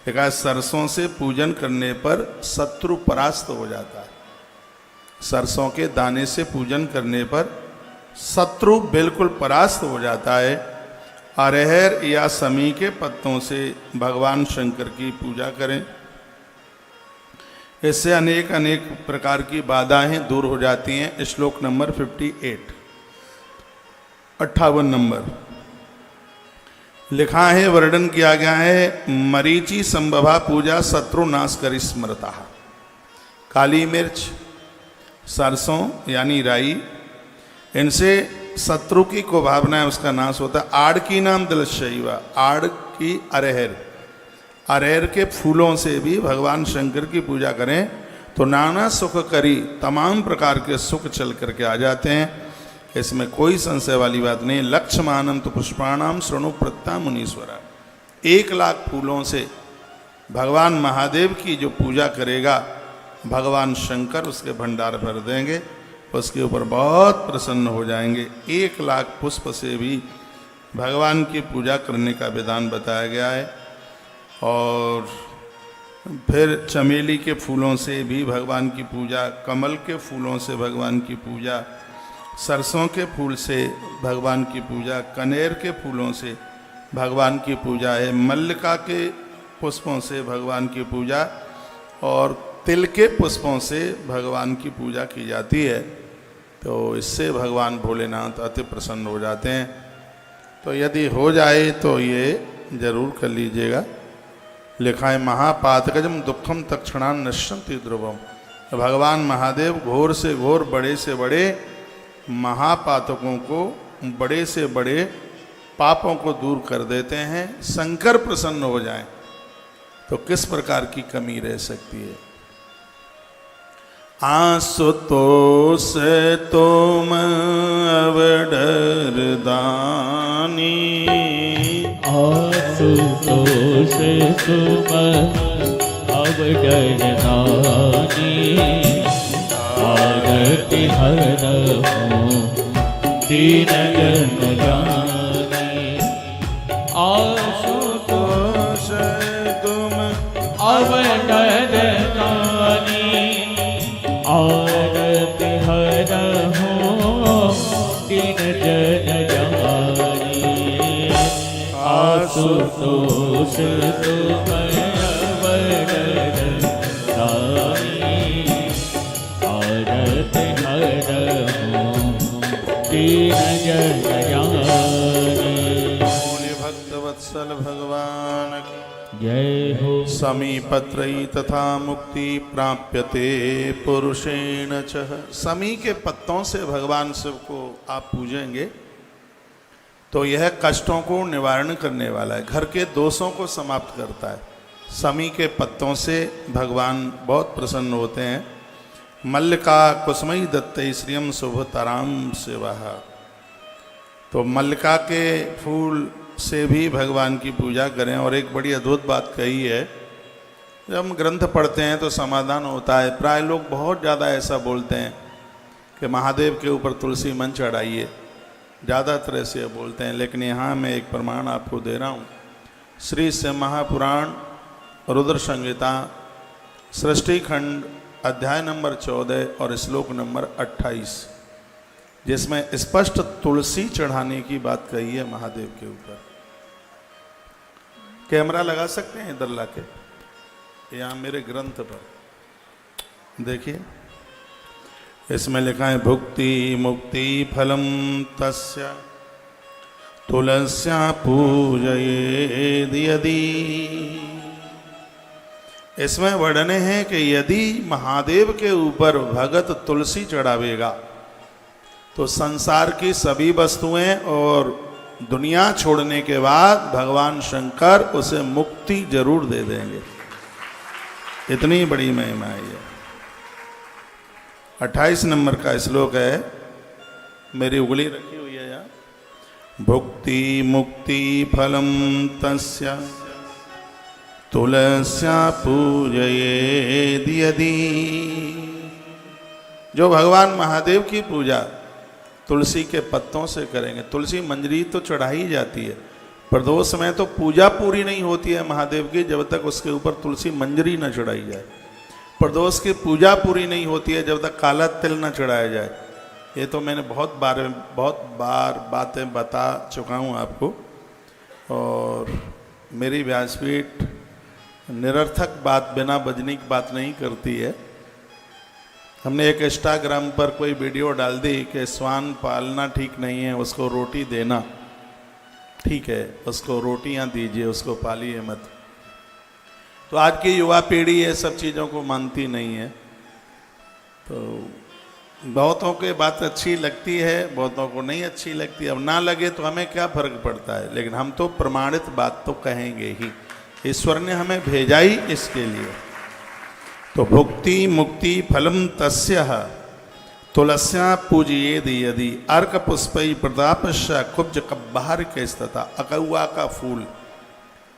देखा, सरसों से पूजन करने पर शत्रु परास्त हो जाता है। सरसों के दाने से पूजन करने पर शत्रु बिल्कुल परास्त हो जाता है। अरहर या समी के पत्तों से भगवान शंकर की पूजा करें, इससे अनेक अनेक प्रकार की बाधाएं दूर हो जाती हैं। श्लोक नंबर 58 नंबर लिखा है, वर्णन किया गया है, मरीचि संभवा पूजा शत्रु नाश करी स्मृता। काली मिर्च, सरसों यानी राई, इनसे शत्रु की को भावना है उसका नाश होता है। आड़ की नाम दलशैवा, आड़ की अरहर, अरहर के फूलों से भी भगवान शंकर की पूजा करें तो नाना सुख करी, तमाम प्रकार के सुख चल करके आ जाते हैं। इसमें कोई संशय वाली बात नहीं। लक्ष्मानम तो पुष्पाणाम श्रृणु प्रत्ता मुनीश्वरा। 1,00,000 फूलों से भगवान महादेव की जो पूजा करेगा, भगवान शंकर उसके भंडार भर देंगे, उसके ऊपर बहुत प्रसन्न हो जाएंगे। 1,00,000 पुष्प से भी भगवान की पूजा करने का विधान बताया गया है। और फिर चमेली के फूलों से भी भगवान की पूजा, कमल के फूलों से भगवान की पूजा, सरसों के फूल से भगवान की पूजा, कनेर के फूलों से भगवान की पूजा है, मल्लिका के पुष्पों से भगवान की पूजा और तिल के पुष्पों से भगवान की पूजा की जाती है। तो इससे भगवान भोलेनाथ अति प्रसन्न हो जाते हैं। तो यदि हो जाए तो ये जरूर कर लीजिएगा। लिखा है, महापातकजम दुखम तक्षणान नश्यंति ध्रुवम। भगवान महादेव घोर से घोर, बड़े से बड़े महापातकों को, बड़े से बड़े पापों को दूर कर देते हैं। शंकर प्रसन्न हो जाएं तो किस प्रकार की कमी रह सकती है। आशुतोष तुम अवडर दानी, आशुतोष तुम अवडर दानी, आरती हरहु दीन जन जानी। आशुतोष तुम अवडर दानी, आरती हरहु दीन जन जानी। आशुतोष तुम अवडर दानी, आरती हरहु दीन जन जानी। बोले भक्तवत्सल भगवान की जय हो। समीपत्रयी तथा मुक्ति प्राप्यते पुरुषेण च। समी के पत्तों से भगवान शिव को आप पूजेंगे तो यह कष्टों को निवारण करने वाला है, घर के दोषों को समाप्त करता है। समी के पत्तों से भगवान बहुत प्रसन्न होते हैं। मल्लिका कुसुमई दत्ते श्रियम शुभतराम शिवा। तो मल्लिका के फूल से भी भगवान की पूजा करें। और एक बड़ी अद्भुत बात कही है, जब हम ग्रंथ पढ़ते हैं तो समाधान होता है। प्राय लोग बहुत ज़्यादा ऐसा बोलते हैं कि महादेव के ऊपर तुलसी मन चढ़ाइए, ज़्यादातर ऐसे बोलते हैं। लेकिन यहाँ मैं एक प्रमाण आपको दे रहा हूँ। श्री शिव महापुराण रुद्र संहिता सृष्टि खंड अध्याय नंबर 14 और श्लोक नंबर 28, जिसमें स्पष्ट तुलसी चढ़ाने की बात कही है महादेव के ऊपर। कैमरा लगा सकते हैं इधर लाके, यहाँ मेरे ग्रंथ पर देखिए, इसमें लिखा है, भुक्ति मुक्ति फलम तस्य तुलस्या पूजयेद यदि। इसमें वर्णन है कि यदि महादेव के ऊपर भगत तुलसी चढ़ावेगा तो संसार की सभी वस्तुएं और दुनिया छोड़ने के बाद भगवान शंकर उसे मुक्ति जरूर दे देंगे। इतनी बड़ी महिमा है ये। 28 नंबर का श्लोक है, मेरी उंगली रखी हुई है यहाँ। भुक्ति मुक्ति फलम तस्य तुलस्या पूजयेद यदि। जो भगवान महादेव की पूजा तुलसी के पत्तों से करेंगे, तुलसी मंजरी तो चढ़ाई जाती है, प्रदोष में तो पूजा पूरी नहीं होती है महादेव की जब तक उसके ऊपर तुलसी मंजरी न चढ़ाई जाए। प्रदोष की पूजा पूरी नहीं होती है जब तक काला तिल न चढ़ाया जाए। ये तो मैंने बहुत बार बातें बता चुका हूँ आपको। और मेरी व्यासपीठ निरर्थक बात, बिना बजने की बात नहीं करती है। हमने एक इंस्टाग्राम पर कोई वीडियो डाल दी कि श्वान पालना ठीक नहीं है, उसको रोटी देना ठीक है, उसको रोटियां दीजिए, उसको पालिए मत। तो आज की युवा पीढ़ी ये सब चीज़ों को मानती नहीं है। तो बहुतों के बात अच्छी लगती है, बहुतों को नहीं अच्छी लगती। अब ना लगे तो हमें क्या फर्क पड़ता है, लेकिन हम तो प्रमाणित बात तो कहेंगे ही। ईश्वर ने हमें भेजा ही इसके लिए। तो भुक्ति मुक्ति फलम तस्यः तुलस्या पूजयेद यदि अर्क पुष्पै प्रतापस्य कुब्ज कब्बार के स्थिता। अकौआ का फूल,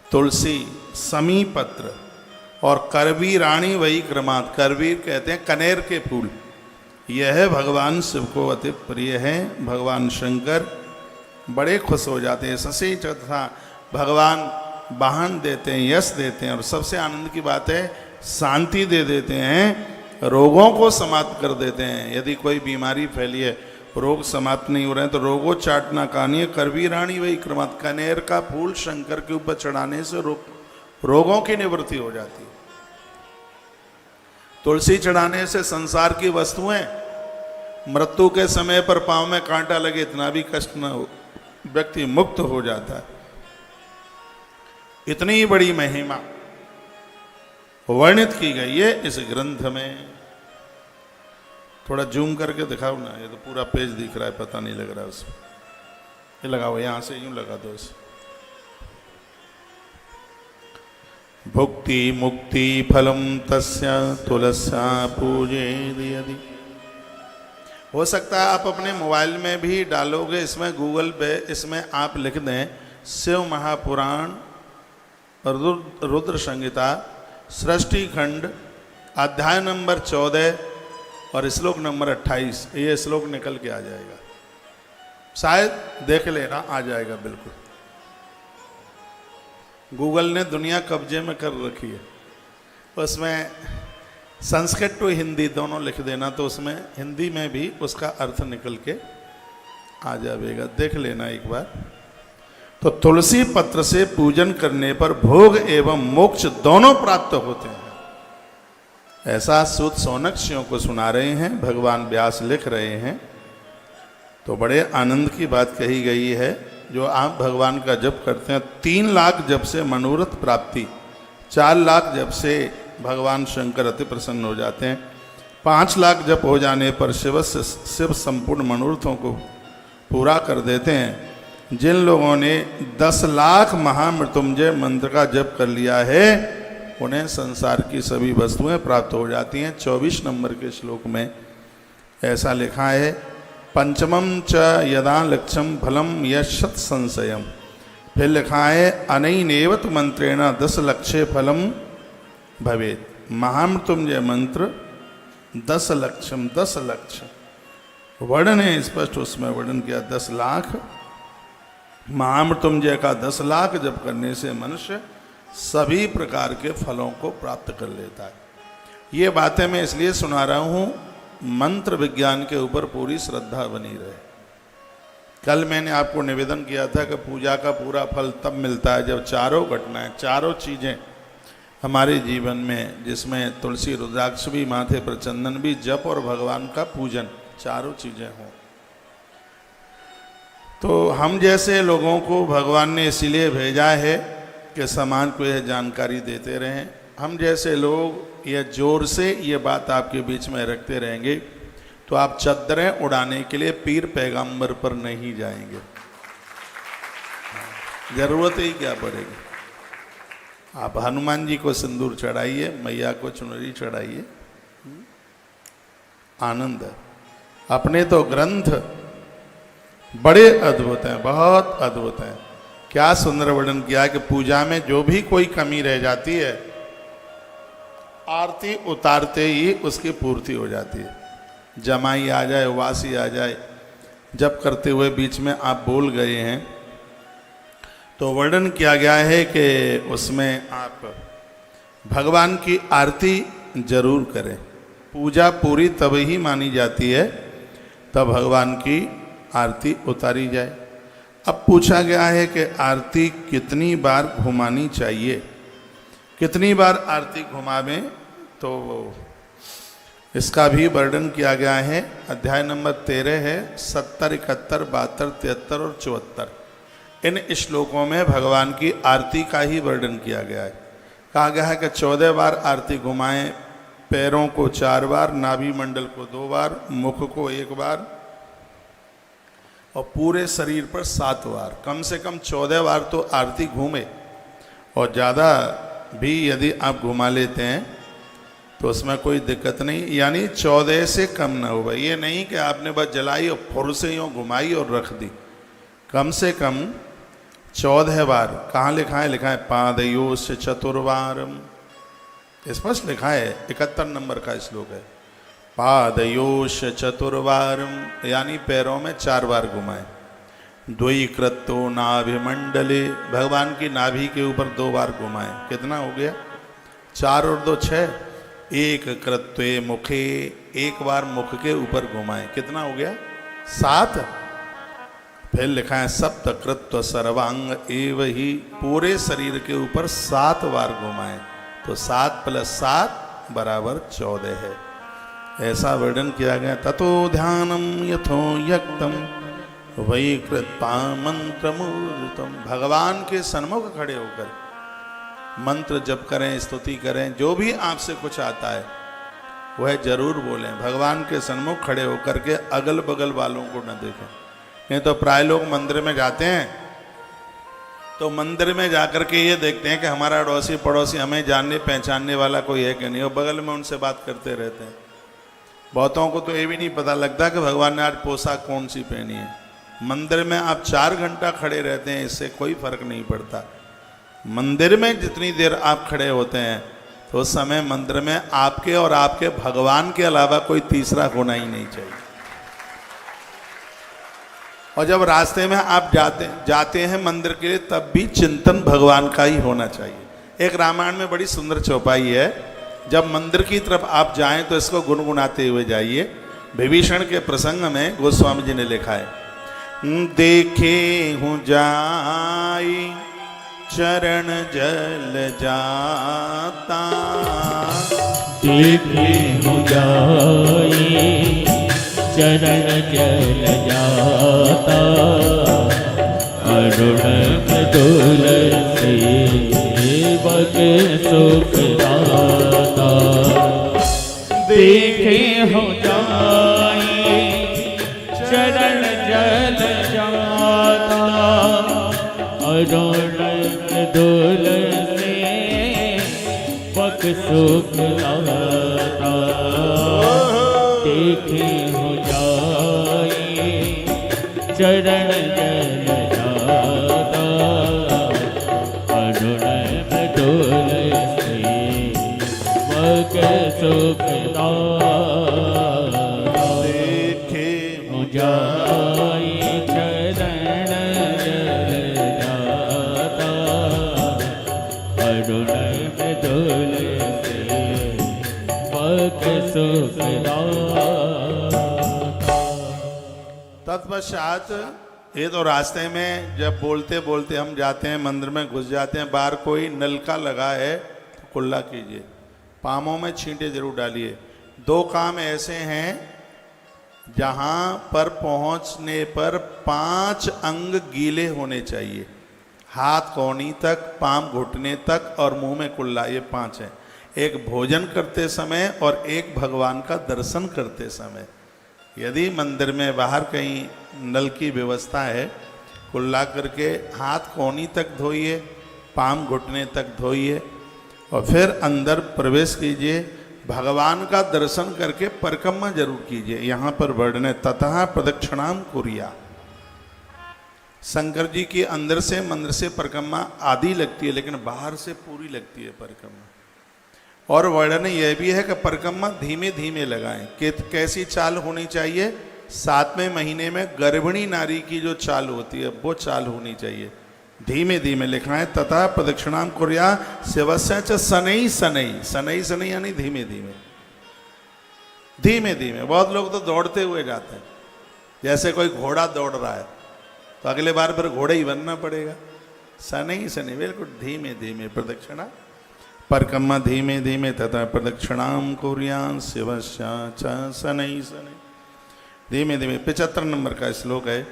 तुलसी, समी पत्र और करवीराणी वही क्रमात्। करवीर कहते हैं कनेर के फूल। यह भगवान शिव को अति प्रिय है। भगवान शंकर बड़े खुश हो जाते हैं। शशि तथा भगवान वाहन देते हैं, यश देते हैं, और सबसे आनंद की बात है शांति दे देते हैं, रोगों को समाप्त कर देते हैं। यदि कोई बीमारी फैली है, रोग समाप्त नहीं हो रहे हैं, तो रोगों चाटना कहानी। करवीराणी वही क्रमात्। कनेर का फूल शंकर के ऊपर चढ़ाने से रोगों की निवृत्ति हो जाती है। तुलसी चढ़ाने से संसार की वस्तुएं, मृत्यु के समय पर पांव में कांटा लगे इतना भी कष्ट न हो, व्यक्ति मुक्त हो जाता है। इतनी बड़ी महिमा वर्णित की गई है इस ग्रंथ में। थोड़ा जूम करके दिखाओ ना, ये तो पूरा पेज दिख रहा है, पता नहीं लग रहा है उसमें। ये लगाओ, यहां से यूं लगा दो इसे। भुक्ति मुक्ति फलम तस्य तुलस्या पूजेद यदि। हो सकता है आप अपने मोबाइल में भी डालोगे, इसमें गूगल पे इसमें आप लिख दें शिव महापुराण रुद्र संहिता सृष्टि खंड अध्याय नंबर 14 और श्लोक नंबर 28। ये श्लोक निकल के आ जाएगा, शायद देख लेना, आ जाएगा बिल्कुल। गूगल ने दुनिया कब्जे में कर रखी है। उसमें संस्कृत टू हिंदी दोनों लिख देना, तो उसमें हिंदी में भी उसका अर्थ निकल के आ जाएगा, देख लेना एक बार। तो तुलसी पत्र से पूजन करने पर भोग एवं मोक्ष दोनों प्राप्त होते हैं। ऐसा सूत सौनकादियों को सुना रहे हैं, भगवान व्यास लिख रहे हैं। तो बड़े आनंद की बात कही गई है। जो आप भगवान का जप करते हैं, 3 लाख जप से मनोरथ प्राप्ति, 4 लाख जप से भगवान शंकर अति प्रसन्न हो जाते हैं, 5 लाख जप हो जाने पर शिव संपूर्ण मनोरथों को पूरा कर देते हैं। जिन लोगों ने 10 लाख महामृत्युंजय मंत्र का जप कर लिया है, उन्हें संसार की सभी वस्तुएं प्राप्त हो जाती हैं। 24 नंबर के श्लोक में ऐसा लिखा है, पंचमम च यदा लक्ष्यम फलम यशत संशयम। फिर लिखा है अनैनेव तु मंत्रेण 10 लक्ष्य फलम भवेत। महामृत्युंजय मंत्र 10 लक्ष्यम, 10 लक्ष्य वर्णन है स्पष्ट, उसमें वर्णन किया 10 लाख। महामृत्युंजय का 10 लाख जप करने से मनुष्य सभी प्रकार के फलों को प्राप्त कर लेता है। ये बातें मैं इसलिए सुना रहा हूँ, मंत्र विज्ञान के ऊपर पूरी श्रद्धा बनी रहे। कल मैंने आपको निवेदन किया था कि पूजा का पूरा फल तब मिलता है जब चारों घटनाएं, चारों चीज़ें हमारे जीवन में, जिसमें तुलसी रुद्राक्ष भी, माथे पर चंदन भी, जप और भगवान का पूजन, चारों चीज़ें हों। तो हम जैसे लोगों को भगवान ने इसीलिए भेजा है कि समाज को यह जानकारी देते रहें। हम जैसे लोग यह जोर से ये बात आपके बीच में रखते रहेंगे तो आप चद्दरें उड़ाने के लिए पीर पैगंबर पर नहीं जाएंगे, जरूरत ही क्या पड़ेगी। आप हनुमान जी को सिंदूर चढ़ाइए, मैया को चुनरी चढ़ाइए, आनंद है। अपने तो ग्रंथ बड़े अद्भुत हैं, बहुत अद्भुत हैं। क्या सुंदर वर्णन किया कि पूजा में जो भी कोई कमी रह जाती है, आरती उतारते ही उसकी पूर्ति हो जाती है। जमाई आ जाए, वासी आ जाए, जब करते हुए बीच में आप बोल गए हैं तो वर्णन किया गया है कि उसमें आप भगवान की आरती जरूर करें। पूजा पूरी तब ही मानी जाती है तब भगवान की आरती उतारी जाए। अब पूछा गया है कि आरती कितनी बार घुमानी चाहिए, कितनी बार आरती घुमावें, तो इसका भी वर्णन किया गया है। अध्याय नंबर 13 है, 70, 71, 72, 73 और 74। इन श्लोकों में भगवान की आरती का ही वर्णन किया गया है। कहा गया है कि 14 बार आरती घुमाएं, पैरों को 4 बार, नाभि मंडल को 2 बार, मुख को 1 बार और पूरे शरीर पर 7 बार। कम से कम 14 बार तो आरती घूमे, और ज़्यादा भी यदि आप घुमा लेते हैं तो उसमें कोई दिक्कत नहीं, यानी 14 से कम ना हो। भाई ये नहीं कि आपने बस जलाई और फुर से यूँ घुमाई और रख दी। कम से कम 14 बार। कहाँ लिखा है? लिखा है पादयोश चतुर्वारम, स्पष्ट लिखा है। 71 नंबर का श्लोक है। पादयोश चतुर्वारम, यानी पैरों में 4 बार घुमाए। द्वि कृतो नाभिमंडले, भगवान की नाभि के ऊपर 2 बार घुमाए। कितना हो गया? 4 और 2 6। एक कृत्वे मुखे, 1 बार मुख के ऊपर घुमाए। कितना हो गया? 7। फिर लिखा है सप्त कृत्व सर्वांग एव ही, पूरे शरीर के ऊपर 7 बार घुमाए। तो 7 + 7 बराबर 14 है। ऐसा वर्णन किया गया। ततो ध्यानम यथो यक्तम वही कृत्वा मंत्र मूर्तम, भगवान के सन्मुख खड़े होकर मंत्र जप करें, स्तुति करें। जो भी आपसे कुछ आता है वह जरूर बोलें। भगवान के सन्मुख खड़े होकर के अगल बगल वालों को न देखें। नहीं तो प्राय लोग मंदिर में जाते हैं तो मंदिर में जाकर के ये देखते हैं कि हमारा अड़ोसी पड़ोसी हमें जानने पहचानने वाला कोई है कि नहीं, और बगल में उनसे बात करते रहते हैं। बहुतों को तो ये भी नहीं पता लगता कि भगवान ने आज पोशाक कौन सी पहनी है। मंदिर में आप 4 घंटा खड़े रहते हैं, इससे कोई फर्क नहीं पड़ता। मंदिर में जितनी देर आप खड़े होते हैं तो उस समय मंदिर में आपके और आपके भगवान के अलावा कोई तीसरा होना ही नहीं चाहिए। और जब रास्ते में आप जाते हैं मंदिर के लिए, तब भी चिंतन भगवान का ही होना चाहिए। एक रामायण में बड़ी सुंदर चौपाई है। जब मंदिर की तरफ आप जाएं तो इसको गुनगुनाते हुए जाइए। विभीषण के प्रसंग में गोस्वामी जी ने लिखा है, देखे हूँ जाई चरण जल जाता, देखे हूँ जाई चरण जल जाता, अरुण तुलसी बग सुख दाता। देखे हो जाई चरण जल जाता, अरुण तुलसी बग सुख दाता। देखे हो जाई चरण जल जाता, अरुण तुलसी बग सुख दाता। देखे हो जाई चरण जल जाता, अरुण तुलसी बग सुख दाता। तत्पश्चात ये तो रास्ते में जब बोलते बोलते हम जाते हैं, मंदिर में घुस जाते हैं, बाहर कोई नलका लगा है तो कुल्ला कीजिए, पामों में छींटे जरूर डालिए। 2 काम ऐसे हैं जहाँ पर पहुँचने पर 5 अंग गीले होने चाहिए। हाथ कोहनी तक, पाम घुटने तक और मुंह में कुल्ला, ये 5 हैं। एक भोजन करते समय और एक भगवान का दर्शन करते समय। यदि मंदिर में बाहर कहीं नल की व्यवस्था है, कुल्ला करके हाथ कोहनी तक धोइए, पाम घुटने तक धोइए और फिर अंदर प्रवेश कीजिए। भगवान का दर्शन करके परिक्रमा जरूर कीजिए। यहाँ पर वर्णन है ततः प्रदक्षिणाम कुर्या। शंकर जी की अंदर से मंदिर से परिक्रमा आधी लगती है, लेकिन बाहर से पूरी लगती है परिक्रमा। और वर्णन यह भी है कि परिक्रमा धीमे धीमे लगाएं। कि कैसी चाल होनी चाहिए? 7वें महीने में गर्भिणी नारी की जो चाल होती है वो चाल होनी चाहिए। धीमे धीमे लिखना है। तथा प्रदक्षिणाम कुर्या शिवस्य च शनैः शनैः, शनैः शनैः यानी धीमे धीमे, धीमे धीमे। बहुत लोग तो दौड़ते हुए जाते हैं, जैसे कोई घोड़ा दौड़ रहा है तो अगले बार फिर घोड़े ही बनना पड़ेगा। शनैः शनैः, बिल्कुल धीमे धीमे प्रदक्षिणा परिक्रमा धीमे धीमे। तथा प्रदक्षिणाम कुर्यां शिवस्य च शनैः शनैः, धीमे धीमे। 75 नंबर का श्लोक है।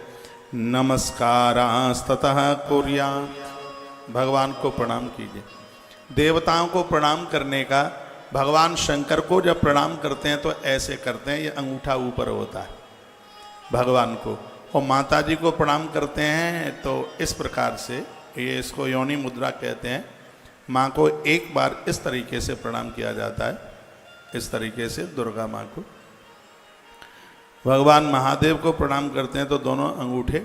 नमस्कारास्ततः कुर्यात्, भगवान को प्रणाम कीजिए। देवताओं को प्रणाम करने का, भगवान शंकर को जब प्रणाम करते हैं तो ऐसे करते हैं, ये अंगूठा ऊपर होता है भगवान को। और माता जी को प्रणाम करते हैं तो इस प्रकार से, ये इसको योनि मुद्रा कहते हैं। माँ को एक बार इस तरीके से प्रणाम किया जाता है, इस तरीके से दुर्गा माँ को। भगवान महादेव को प्रणाम करते हैं तो दोनों अंगूठे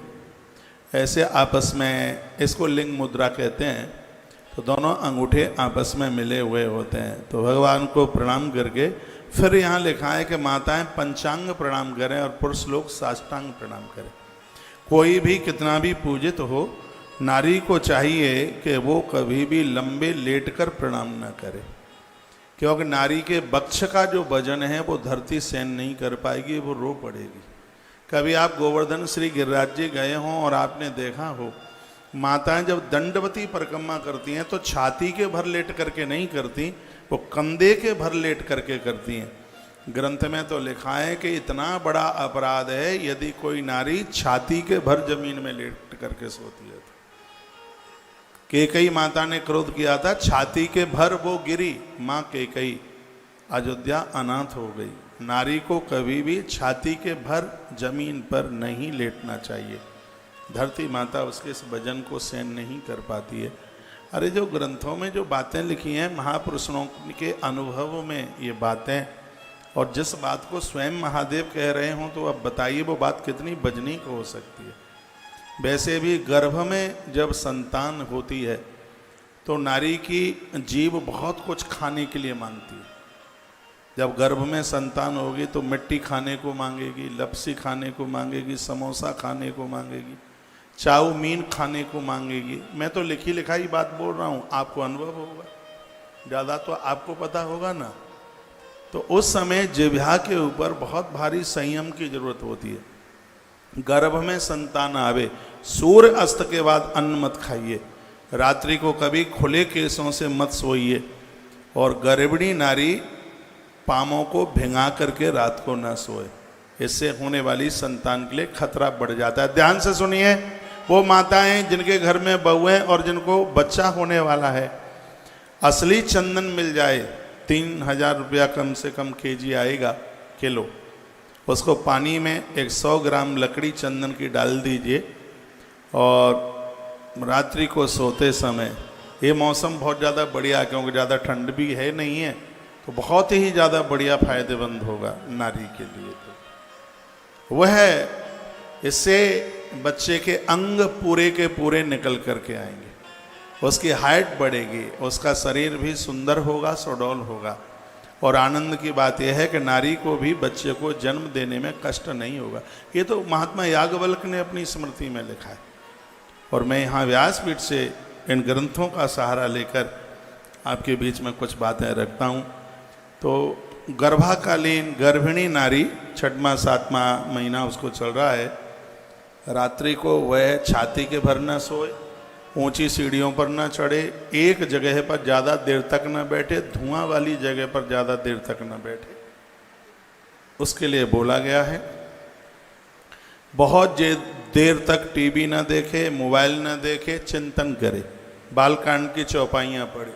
ऐसे आपस में, इसको लिंग मुद्रा कहते हैं, तो दोनों अंगूठे आपस में मिले हुए होते हैं। तो भगवान को प्रणाम करके फिर यहाँ लिखा है कि माताएं पंचांग प्रणाम करें और पुरुष लोग साष्टांग प्रणाम करें। कोई भी कितना भी पूजित हो, नारी को चाहिए कि वो कभी भी लंबे लेटकर प्रणाम न करे, क्योंकि नारी के वक्ष का जो वजन है वो धरती सहन नहीं कर पाएगी, वो रो पड़ेगी। कभी आप गोवर्धन श्री गिरिराज जी गए हों और आपने देखा हो, माताएं जब दंडवती परिक्रमा करती हैं तो छाती के भर लेट करके नहीं करती, वो कंधे के भर लेट करके करती हैं। ग्रंथ में तो लिखा है कि इतना बड़ा अपराध है यदि कोई नारी छाती के भर जमीन में लेट करके सोती है। कैकेयी माता ने क्रोध किया था, छाती के भर वो गिरी, माँ कैकेयी, अयोध्या अनाथ हो गई। नारी को कभी भी छाती के भर जमीन पर नहीं लेटना चाहिए, धरती माता उसके इस वजन को सहन नहीं कर पाती है। अरे जो ग्रंथों में जो बातें लिखी हैं, महापुरुषों के अनुभव में ये बातें, और जिस बात को स्वयं महादेव कह रहे हों तो अब बताइए वो बात कितनी वजनीक हो सकती है। वैसे भी गर्भ में जब संतान होती है तो नारी की जीभ बहुत कुछ खाने के लिए मांगती है। जब गर्भ में संतान होगी तो मिट्टी खाने को मांगेगी, लपसी खाने को मांगेगी, समोसा खाने को मांगेगी, चाउमीन खाने को मांगेगी। मैं तो लिखी लिखाई बात बोल रहा हूँ, आपको अनुभव होगा, ज़्यादा तो आपको पता होगा ना। तो उस समय जिह्वा के ऊपर बहुत भारी संयम की जरूरत होती है। गर्भ में संतान आवे, सूर्य अस्त के बाद अन्न मत खाइए, रात्रि को कभी खुले केसों से मत सोइए, और गर्भिणी नारी पामों को भिंगा करके रात को न सोए, इससे होने वाली संतान के लिए खतरा बढ़ जाता है। ध्यान से सुनिए, वो माताएं जिनके घर में बहू हैं और जिनको बच्चा होने वाला है, असली चंदन मिल जाए, 3000 रुपया कम से कम केजी आएगा, किलो, उसको पानी में 100 ग्राम लकड़ी चंदन की डाल दीजिए, और रात्रि को सोते समय, ये मौसम बहुत ज़्यादा बढ़िया, क्योंकि ज़्यादा ठंड भी है नहीं है, तो बहुत ही ज़्यादा बढ़िया फायदेमंद होगा नारी के लिए। तो वह इससे बच्चे के अंग पूरे के पूरे निकल करके आएंगे, उसकी हाइट बढ़ेगी, उसका शरीर भी सुंदर होगा, सुडौल होगा। और आनंद की बात यह है कि नारी को भी बच्चे को जन्म देने में कष्ट नहीं होगा। ये तो महात्मा याज्ञवल्क्य ने अपनी स्मृति में लिखा है, और मैं यहाँ व्यासपीठ से इन ग्रंथों का सहारा लेकर आपके बीच में कुछ बातें रखता हूँ। तो गर्भाकालीन गर्भिणी नारी, 6वां 7वां महीना उसको चल रहा है, रात्रि को वह छाती के भर न सोए, ऊंची सीढ़ियों पर न चढ़े, एक जगह पर ज़्यादा देर तक न बैठे, धुआं वाली जगह पर ज़्यादा देर तक न बैठे, उसके लिए बोला गया है। बहुत देर तक टीवी न देखे, मोबाइल न देखे, चिंतन करे, बालकांड की चौपाइयाँ पढ़े,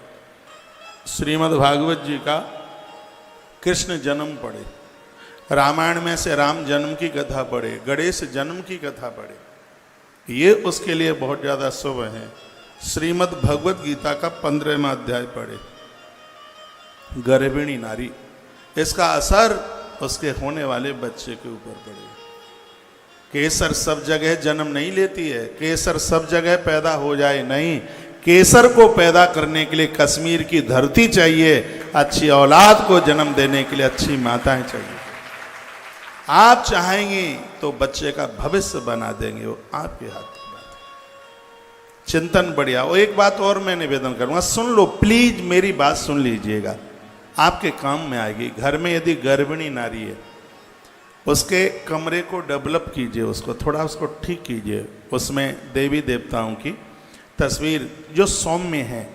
श्रीमद् भागवत जी का कृष्ण जन्म पढ़े, रामायण में से राम जन्म की कथा पढ़े, गणेश जन्म की कथा पढ़े, ये उसके लिए बहुत ज़्यादा शुभ है। श्रीमद् भगवत गीता का 15वां अध्याय पढ़े। गर्भिणी नारी, इसका असर उसके होने वाले बच्चे के ऊपर पड़ेगा। केसर सब जगह जन्म नहीं लेती है, केसर सब जगह पैदा हो जाए नहीं, केसर को पैदा करने के लिए कश्मीर की धरती चाहिए, अच्छी औलाद को जन्म देने के लिए अच्छी माताएं चाहिए। आप चाहेंगे तो बच्चे का भविष्य बना देंगे, वो आपके हाथ की बात है। चिंतन बढ़िया। और एक बात और मैं निवेदन करूंगा, सुन लो प्लीज, मेरी बात सुन लीजिएगा, आपके काम में आएगी। घर में यदि गर्भिणी नारी है, उसके कमरे को डेवलप कीजिए, उसको थोड़ा उसको ठीक कीजिए, उसमें देवी देवताओं की तस्वीर जो सौम्य है।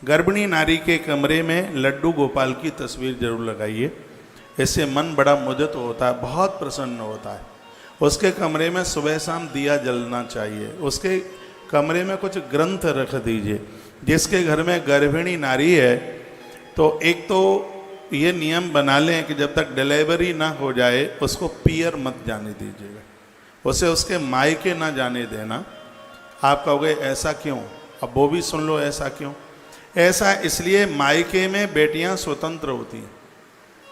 गर्भिणी नारी के कमरे में लड्डू गोपाल की तस्वीर जरूर लगाइए, इससे मन बड़ा मुदित होता है, बहुत प्रसन्न होता है। उसके कमरे में सुबह शाम दिया जलना चाहिए। उसके कमरे में कुछ ग्रंथ रख दीजिए। जिसके घर में गर्भिणी नारी है तो एक तो ये नियम बना लें कि जब तक डिलीवरी ना हो जाए उसको पियर मत जाने दीजिएगा, उसे उसके मायके ना जाने देना। आप कहोगे ऐसा क्यों? अब वो भी सुन लो ऐसा क्यों। ऐसा इसलिए, मायके में बेटियां स्वतंत्र होती हैं,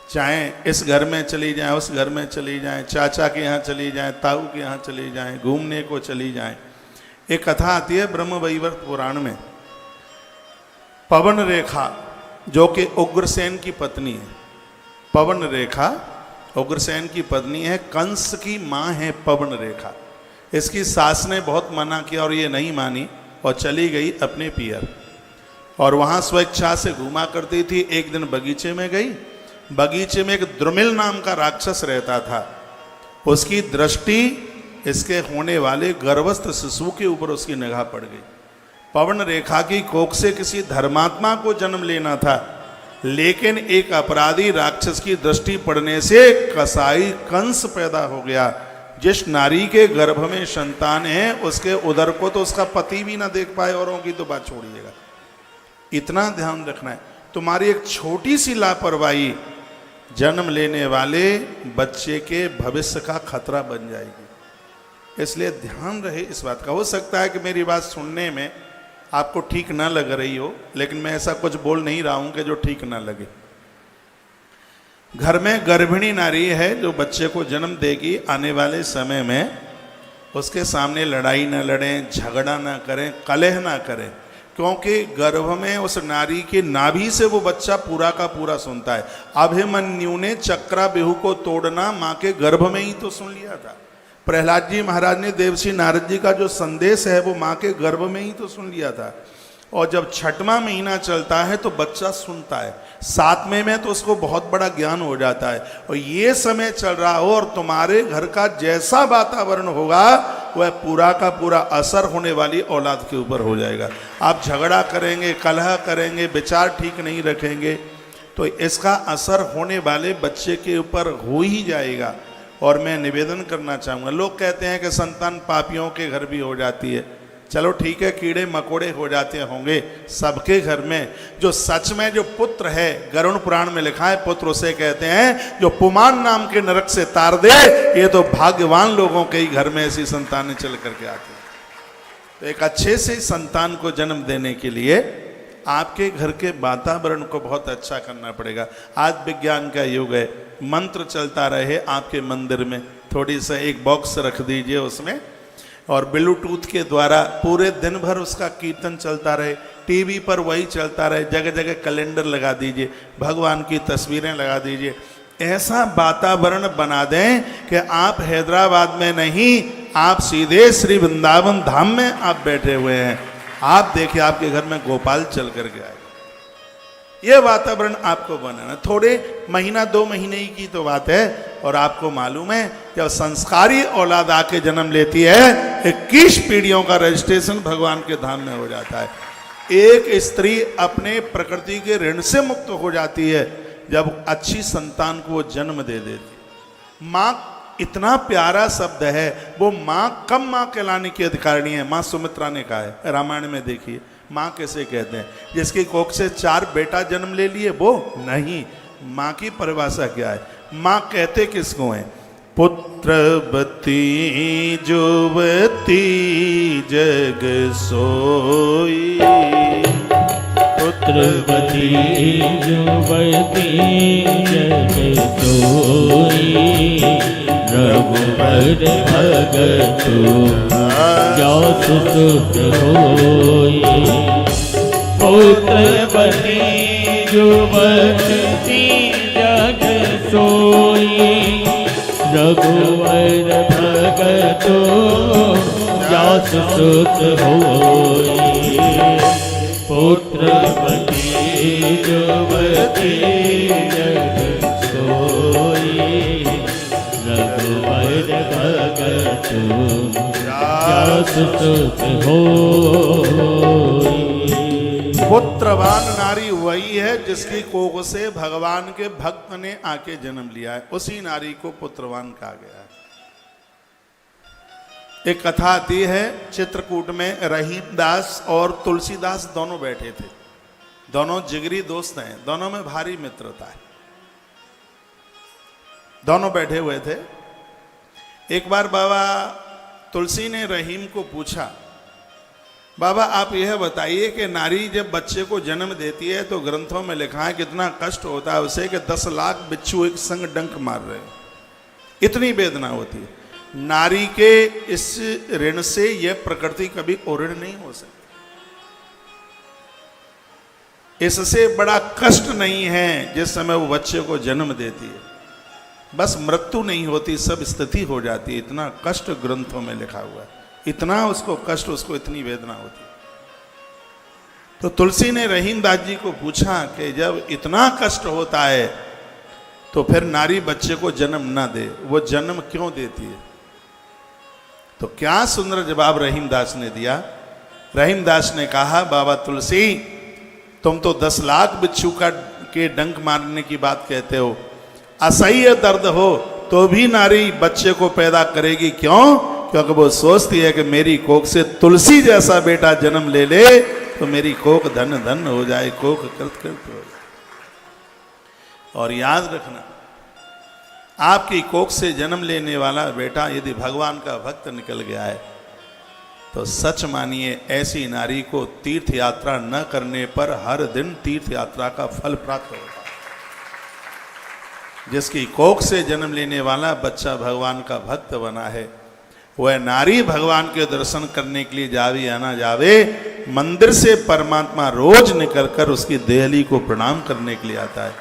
चाहे इस घर में चली जाएं, उस घर में चली जाएं, चाचा के यहाँ चली जाएं, ताऊ के यहाँ चली जाएं, घूमने को चली जाएं। एक कथा आती है ब्रह्म वैवर्त पुराण में, पवन रेखा जो कि उग्रसेन की पत्नी है। पवन रेखा उग्रसेन की पत्नी है, कंस की माँ है पवन रेखा। इसकी सास ने बहुत मना किया और ये नहीं मानी और चली गई अपने पियर, और वहाँ स्वेच्छा से घूमा करती थी। एक दिन बगीचे में गई, बगीचे में एक द्रुमिल नाम का राक्षस रहता था। उसकी दृष्टि इसके होने वाले गर्भस्थ शिशु के ऊपर उसकी निगाह पड़ गई। पवन रेखा की कोख से किसी धर्मात्मा को जन्म लेना था, लेकिन एक अपराधी राक्षस की दृष्टि पड़ने से कसाई कंस पैदा हो गया। जिस नारी के गर्भ में संतान है उसके उदर को तो उसका पति भी ना देख पाए, औरों की तो बात छोड़िएगा। इतना ध्यान रखना है, तुम्हारी एक छोटी सी लापरवाही जन्म लेने वाले बच्चे के भविष्य का खतरा बन जाएगी। इसलिए ध्यान रहे इस बात का। हो सकता है कि मेरी बात सुनने में आपको ठीक ना लग रही हो, लेकिन मैं ऐसा कुछ बोल नहीं रहा हूं कि जो ठीक ना लगे। घर में गर्भिणी नारी है जो बच्चे को जन्म देगी, आने वाले समय में उसके सामने लड़ाई ना लड़ें, झगड़ा ना करें, कलह ना करें, क्योंकि गर्भ में उस नारी की नाभि से वो बच्चा पूरा का पूरा सुनता है। अभिमन्यु ने चक्राव्यूह को तोड़ना माँ के गर्भ में ही तो सुन लिया था। प्रहलाद जी महाराज ने देवर्षि नारद जी का जो संदेश है वो माँ के गर्भ में ही तो सुन लिया था। और जब छठवां महीना चलता है तो बच्चा सुनता है, 7वें में तो उसको बहुत बड़ा ज्ञान हो जाता है। और ये समय चल रहा हो और तुम्हारे घर का जैसा वातावरण होगा वह पूरा का पूरा असर होने वाली औलाद के ऊपर हो जाएगा। आप झगड़ा करेंगे, कलह करेंगे, विचार ठीक नहीं रखेंगे तो इसका असर होने वाले बच्चे के ऊपर हो ही जाएगा। और मैं निवेदन करना चाहूँगा, लोग कहते हैं कि संतान पापियों के घर भी हो जाती है। चलो ठीक है, कीड़े मकोड़े हो जाते होंगे सबके घर में। जो सच में जो पुत्र है, गरुड़ पुराण में लिखा है, पुत्र उसे कहते हैं जो पुमान नाम के नरक से तार दे। ये तो भाग्यवान लोगों के ही घर में ऐसी संतानें चल करके आती हैं। तो एक अच्छे से संतान को जन्म देने के लिए आपके घर के वातावरण को बहुत अच्छा करना पड़ेगा। आज विज्ञान का युग है, मंत्र चलता रहे आपके मंदिर में, थोड़ी सा एक बॉक्स रख दीजिए उसमें, और ब्लूटूथ के द्वारा पूरे दिन भर उसका कीर्तन चलता रहे, टीवी पर वही चलता रहे, जगह जगह कैलेंडर लगा दीजिए, भगवान की तस्वीरें लगा दीजिए। ऐसा वातावरण बना दें कि आप हैदराबाद में नहीं, आप सीधे श्री वृंदावन धाम में आप बैठे हुए हैं। आप देखिए आपके घर में गोपाल चल करके आएगा। ये वातावरण आपको बनाना, थोड़े महीना 2 महीने ही की तो बात है। और आपको मालूम है जब संस्कारी औलाद आके जन्म लेती है 21 पीढ़ियों का रजिस्ट्रेशन भगवान के धाम में हो जाता है। एक स्त्री अपने प्रकृति के ऋण से मुक्त हो जाती है जब अच्छी संतान को वो जन्म दे देती। माँ इतना प्यारा शब्द है, वो माँ कब माँ कहलाने की अधिकारिणी है? माँ सुमित्रा ने कहा है, रामायण में देखिए माँ कैसे कहते हैं। जिसकी कोख से 4 बेटा जन्म ले लिए वो नहीं। माँ की परिभाषा क्या है? माँ कहते किसको है? पुत्रवती जुवती जग सोई, पुत्रवती जुवती जग सोई, रघुबर भगतु जासु सुत होई। पुत्रवती जुवती जग सोई, रघुवर भगतो जास सुत होई पुत्रवती युवती जग सोई रघुवर भगतो जास सुत होई। पुत्रवान नारी वही है जिसकी कोख से भगवान के भक्त ने आके जन्म लिया है, उसी नारी को पुत्रवान कहा गया है। एक कथा आती है, चित्रकूट में रहीम दास और तुलसीदास दोनों बैठे थे। दोनों जिगरी दोस्त हैं, दोनों में भारी मित्रता है। दोनों बैठे हुए थे। एक बार बाबा तुलसी ने रहीम को पूछा, बाबा आप यह बताइए कि नारी जब बच्चे को जन्म देती है तो ग्रंथों में लिखा है कितना कष्ट होता है उसे कि 10 लाख बिच्छू एक संग डंक मार रहे हैं, इतनी वेदना होती है। नारी के इस ऋण से यह प्रकृति कभी उऋण नहीं हो सकती। इससे बड़ा कष्ट नहीं है जिस समय वो बच्चे को जन्म देती है। बस मृत्यु नहीं होती, सब स्थिति हो जाती है। इतना कष्ट ग्रंथों में लिखा हुआ है, इतना उसको कष्ट, उसको इतनी वेदना होती। तो तुलसी ने रहीम दास जी को पूछा कि जब इतना कष्ट होता है तो फिर नारी बच्चे को जन्म ना दे, वो जन्म क्यों देती है? तो क्या सुंदर जवाब रहीम दास ने दिया। रहीम दास ने कहा, बाबा तुलसी तुम तो 10 लाख बिच्छू के डंक मारने की बात कहते हो, असह्य दर्द हो तो भी नारी बच्चे को पैदा करेगी। क्यों? क्योंकि वो सोचती है कि मेरी कोख से तुलसी जैसा बेटा जन्म ले ले तो मेरी कोख धन धन हो जाए, कोख कृत कृत हो जाए। और याद रखना, आपकी कोख से जन्म लेने वाला बेटा यदि भगवान का भक्त निकल गया है तो सच मानिए ऐसी नारी को तीर्थ यात्रा न करने पर हर दिन तीर्थ यात्रा का फल प्राप्त होगा। जिसकी कोख से जन्म लेने वाला बच्चा भगवान का भक्त बना है, वह नारी भगवान के दर्शन करने के लिए जावे या ना जावे, मंदिर से परमात्मा रोज निकलकर उसकी देहली को प्रणाम करने के लिए आता है,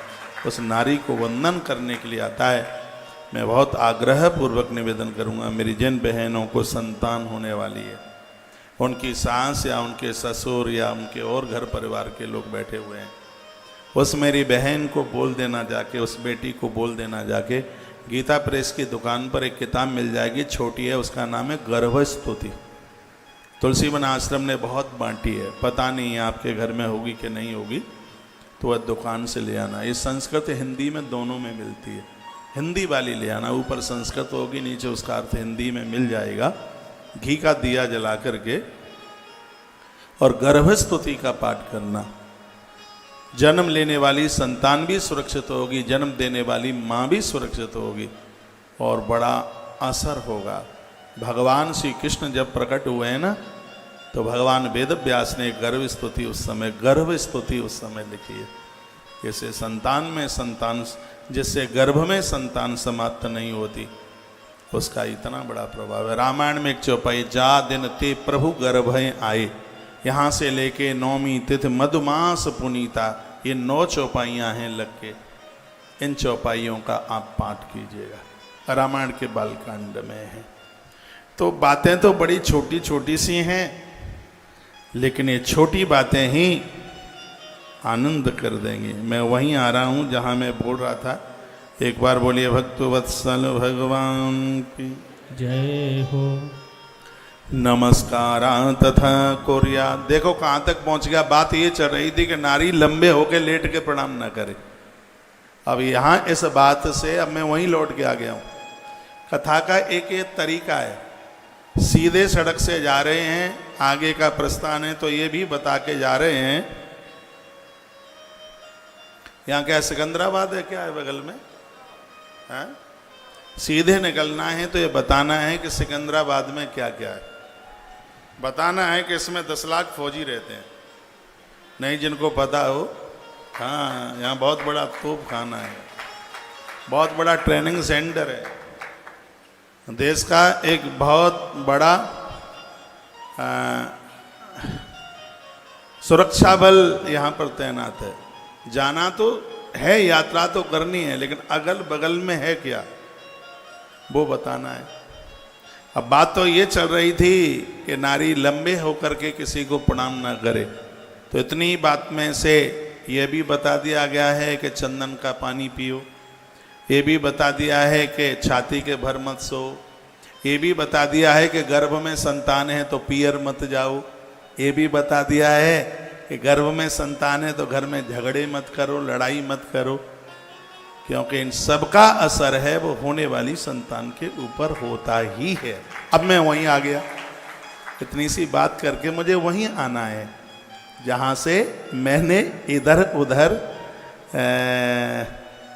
उस नारी को वंदन करने के लिए आता है। मैं बहुत आग्रह पूर्वक निवेदन करूंगा, मेरी जिन बहनों को संतान होने वाली है, उनकी सास या उनके ससुर या उनके और घर परिवार के लोग बैठे हुए हैं, उस मेरी बहन को बोल देना जाके, उस बेटी को बोल देना जाके, गीता प्रेस की दुकान पर एक किताब मिल जाएगी, छोटी है, उसका नाम है गर्भ स्तुति। तुलसी वन आश्रम ने बहुत बांटी है, पता नहीं आपके घर में होगी कि नहीं होगी, तो वह दुकान से ले आना। ये संस्कृत हिंदी में दोनों में मिलती है, हिंदी वाली ले आना, ऊपर संस्कृत होगी, नीचे उसका अर्थ हिंदी में मिल जाएगा। घी का दिया जला करके और गर्भ स्तुति का पाठ करना, जन्म लेने वाली संतान भी सुरक्षित होगी, जन्म देने वाली माँ भी सुरक्षित होगी और बड़ा असर होगा। भगवान श्री कृष्ण जब प्रकट हुए हैं ना, तो भगवान वेद व्यास ने गर्भ स्तुति उस समय लिखी है। जैसे संतान में संतान, जिससे गर्भ में संतान समाप्त नहीं होती, उसका इतना बड़ा प्रभाव है। रामायण में एक चौपाई, जा दिन ते प्रभु गर्भ आए, यहाँ से लेके नौमी तिथि मधुमास पुनीता, ये 9 चौपाइयाँ हैं लग के। इन चौपाइयों का आप पाठ कीजिएगा, रामायण के बालकांड में है। तो बातें तो बड़ी छोटी छोटी सी हैं, लेकिन ये छोटी बातें ही आनंद कर देंगी। मैं वहीं आ रहा हूँ जहाँ मैं बोल रहा था। एक बार बोलिए, भक्तवत्सल भगवान की जय हो। नमस्कार तथा कोरिया। देखो कहाँ तक पहुँच गया। बात ये चल रही थी कि नारी लंबे होके लेट के प्रणाम ना करे। अब यहाँ इस बात से अब मैं वहीं लौट के आ गया हूँ। कथा का एक तरीका है, सीधे सड़क से जा रहे हैं, आगे का प्रस्थान है, तो ये भी बता के जा रहे हैं। यहाँ क्या सिकंदराबाद है, क्या है बगल में है? सीधे निकलना है तो ये बताना है कि सिकंदराबाद में क्या क्या है। बताना है कि इसमें 10 लाख फौजी रहते हैं। नहीं जिनको पता हो, हाँ, यहाँ बहुत बड़ा तोप खाना है, बहुत बड़ा ट्रेनिंग सेंटर है, देश का एक बहुत बड़ा सुरक्षा बल यहाँ पर तैनात है। जाना तो है, यात्रा तो करनी है, लेकिन अगल बगल में है क्या? वो बताना है। अब बात तो ये चल रही थी कि नारी लंबे होकर के किसी को प्रणाम ना करे, तो इतनी बात में से ये भी बता दिया गया है कि चंदन का पानी पियो, ये भी बता दिया है कि छाती के भर मत सो, ये भी बता दिया है कि गर्भ में संतान है तो पियर मत जाओ, ये भी बता दिया है कि गर्भ में संतान है तो घर में झगड़े मत करो, लड़ाई मत करो, क्योंकि इन सब का असर है वो होने वाली संतान के ऊपर होता ही है। अब मैं वहीं आ गया, इतनी सी बात करके मुझे वहीं आना है जहाँ से मैंने इधर उधर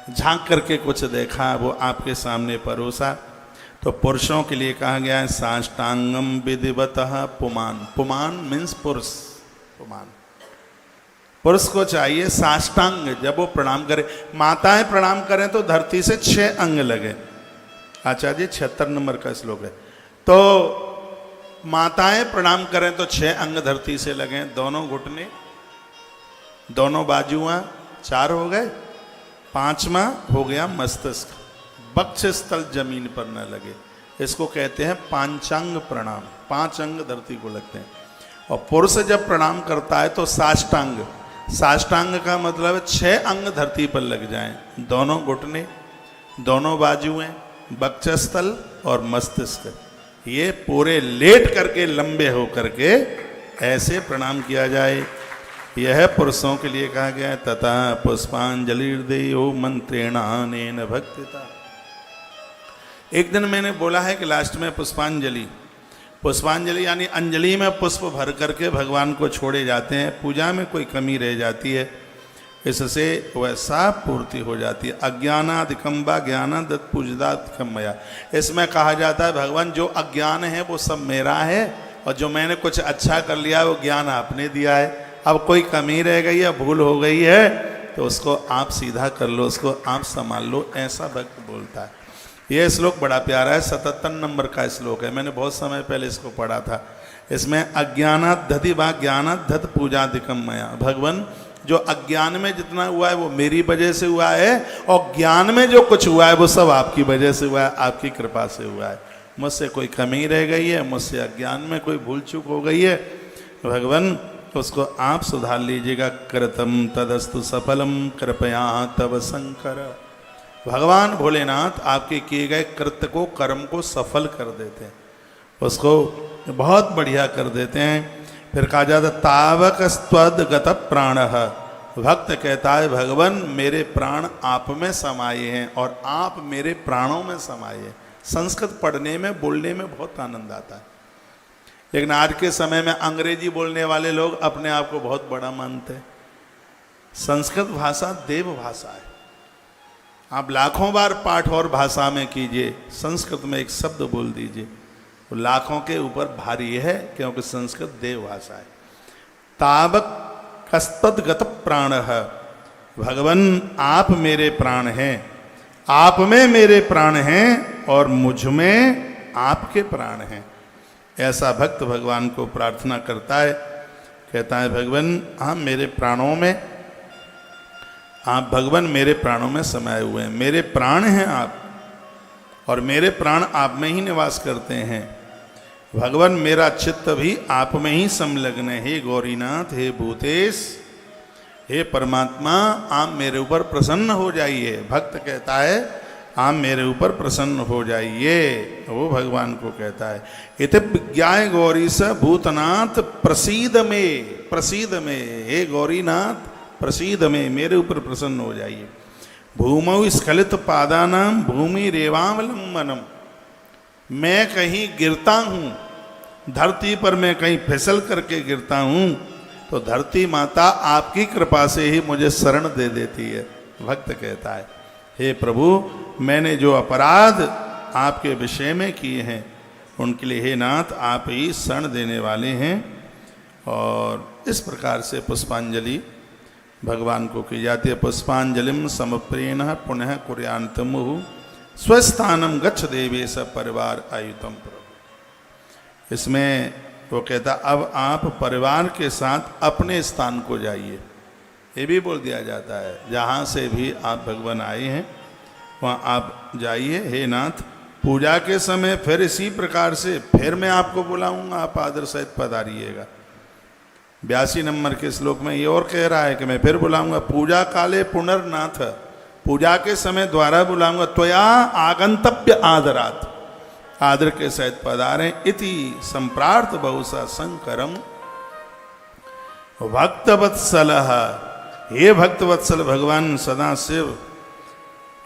झांक करके कुछ देखा, वो आपके सामने परोसा। तो पुरुषों के लिए कहा गया है साष्टांगम विधिवतः पुमान। पुमान मीन्स पुरुष, पुमान पुरुष को चाहिए साष्टांग, जब वो प्रणाम करे। माताएं प्रणाम करें तो धरती से 6 अंग लगे। आचार्य 76 नंबर का श्लोक है। तो माताएं प्रणाम करें तो 6 अंग धरती से लगे, दोनों घुटने, दोनों बाजुआं, 4 हो गए, 5वां हो गया मस्तिष्क, वक्ष स्थल जमीन पर न लगे। इसको कहते हैं पांचांग प्रणाम, 5 अंग धरती को लगते हैं। और पुरुष जब प्रणाम करता है तो साष्टांग, साष्टांग का मतलब है 6 अंग धरती पर लग जाएं, दोनों घुटने, दोनों बाजुएं, वक्षस्थल और मस्तिष्क, ये पूरे लेट करके लंबे हो करके ऐसे प्रणाम किया जाए। यह पुरुषों के लिए कहा गया है। तथा पुष्पांजलिर्देयो मंत्रेणानेन भक्तिता। एक दिन मैंने बोला है कि लास्ट में पुष्पांजलि, पुष्पांजलि यानी अंजलि में पुष्प भर करके भगवान को छोड़े जाते हैं। पूजा में कोई कमी रह जाती है, इससे वैसा पूर्ति हो जाती है। अज्ञानाधिकम वा ज्ञानाद पूजदाधिकम मया। इसमें कहा जाता है भगवान जो अज्ञान है वो सब मेरा है, और जो मैंने कुछ अच्छा कर लिया वो ज्ञान आपने दिया है। अब कोई कमी रह गई है, भूल हो गई है, तो उसको आप सीधा कर लो, उसको आप संभाल लो, ऐसा भक्त बोलता है। यह श्लोक बड़ा प्यारा है, 77 नंबर का श्लोक है। मैंने बहुत समय पहले इसको पढ़ा था। इसमें अज्ञानाद्धति वा ज्ञानाद्धत पूजाधिकम मया। भगवान जो अज्ञान में जितना हुआ है वो मेरी वजह से हुआ है, और ज्ञान में जो कुछ हुआ है वो सब आपकी वजह से हुआ है, आपकी कृपा से हुआ है। मुझसे कोई कमी रह गई है, मुझसे अज्ञान में कोई भूल चूक हो गई है, भगवान उसको आप सुधार लीजिएगा। कृतम तदस्तु सफलम कृपया तब शंकर। भगवान भोलेनाथ आपके किए गए कृत्य को, कर्म को सफल कर देते हैं, उसको बहुत बढ़िया कर देते हैं। फिर कहा जाता तावक स्वदगत प्राण। भक्त कहता है भगवान मेरे प्राण आप में समाये हैं और आप मेरे प्राणों में समाये हैं। संस्कृत पढ़ने में, बोलने में बहुत आनंद आता है, लेकिन आज के समय में अंग्रेजी बोलने वाले लोग अपने आप को बहुत बड़ा मानते हैं। संस्कृत भाषा देव भाषा है। आप लाखों बार पाठ और भाषा में कीजिए, संस्कृत में एक शब्द बोल दीजिए, वो लाखों के ऊपर भारी है, क्योंकि संस्कृत देव भाषा है। तावक कस्तदगत प्राण है। भगवान आप मेरे प्राण हैं, आप में मेरे प्राण हैं और मुझ में आपके प्राण हैं। ऐसा भक्त भगवान को प्रार्थना करता है, कहता है भगवान आप मेरे प्राणों में, आप भगवान मेरे प्राणों में समाये हुए हैं, मेरे प्राण हैं आप, और मेरे प्राण आप में ही निवास करते हैं। भगवान मेरा चित्त भी आप में ही संलग्न है। हे गौरीनाथ, हे भूतेश, हे परमात्मा, आप मेरे ऊपर प्रसन्न हो जाइए। भक्त कहता है आप मेरे ऊपर प्रसन्न हो जाइए, वो भगवान को कहता है। इत विज्ञाय गौरी स भूतनाथ प्रसीद में, प्रसीद में, हे गौरीनाथ प्रसीद में, मेरे ऊपर प्रसन्न हो जाइए। भूमौ स्खलित पादानाम भूमि रेवावलंबनम। मैं कहीं गिरता हूँ, धरती पर मैं कहीं फिसल करके गिरता हूँ, तो धरती माता आपकी कृपा से ही मुझे शरण दे देती है। भक्त कहता है हे प्रभु मैंने जो अपराध आपके विषय में किए हैं उनके लिए हे नाथ आप ही शरण देने वाले हैं। और इस प्रकार से पुष्पांजलि भगवान को की जाती है। पुष्पांजलिम समप्रेण पुनः कुर्यान्तमुहु स्वस्थानम गच्छ देवेश परिवार आयुतम प्रभु। इसमें वो कहता अब आप परिवार के साथ अपने स्थान को जाइए। ये भी बोल दिया जाता है जहाँ से भी आप भगवान आए हैं वहाँ आप जाइए। हे नाथ पूजा के समय फिर इसी प्रकार से फिर मैं आपको बुलाऊंगा, आप आदर सहित पधारिएगा। 82 नंबर के श्लोक में ये और कह रहा है कि मैं फिर बुलाऊंगा। पूजा काले पुनर्नाथ, पूजा के समय द्वारा बुलाऊंगा। त्वया आगंतव्य आदरात, आदर के सहित पधारें। इति संप्रार्थ बहुसा संकरम भक्तवत्सल, हे भक्तवत्सल भगवान सदाशिव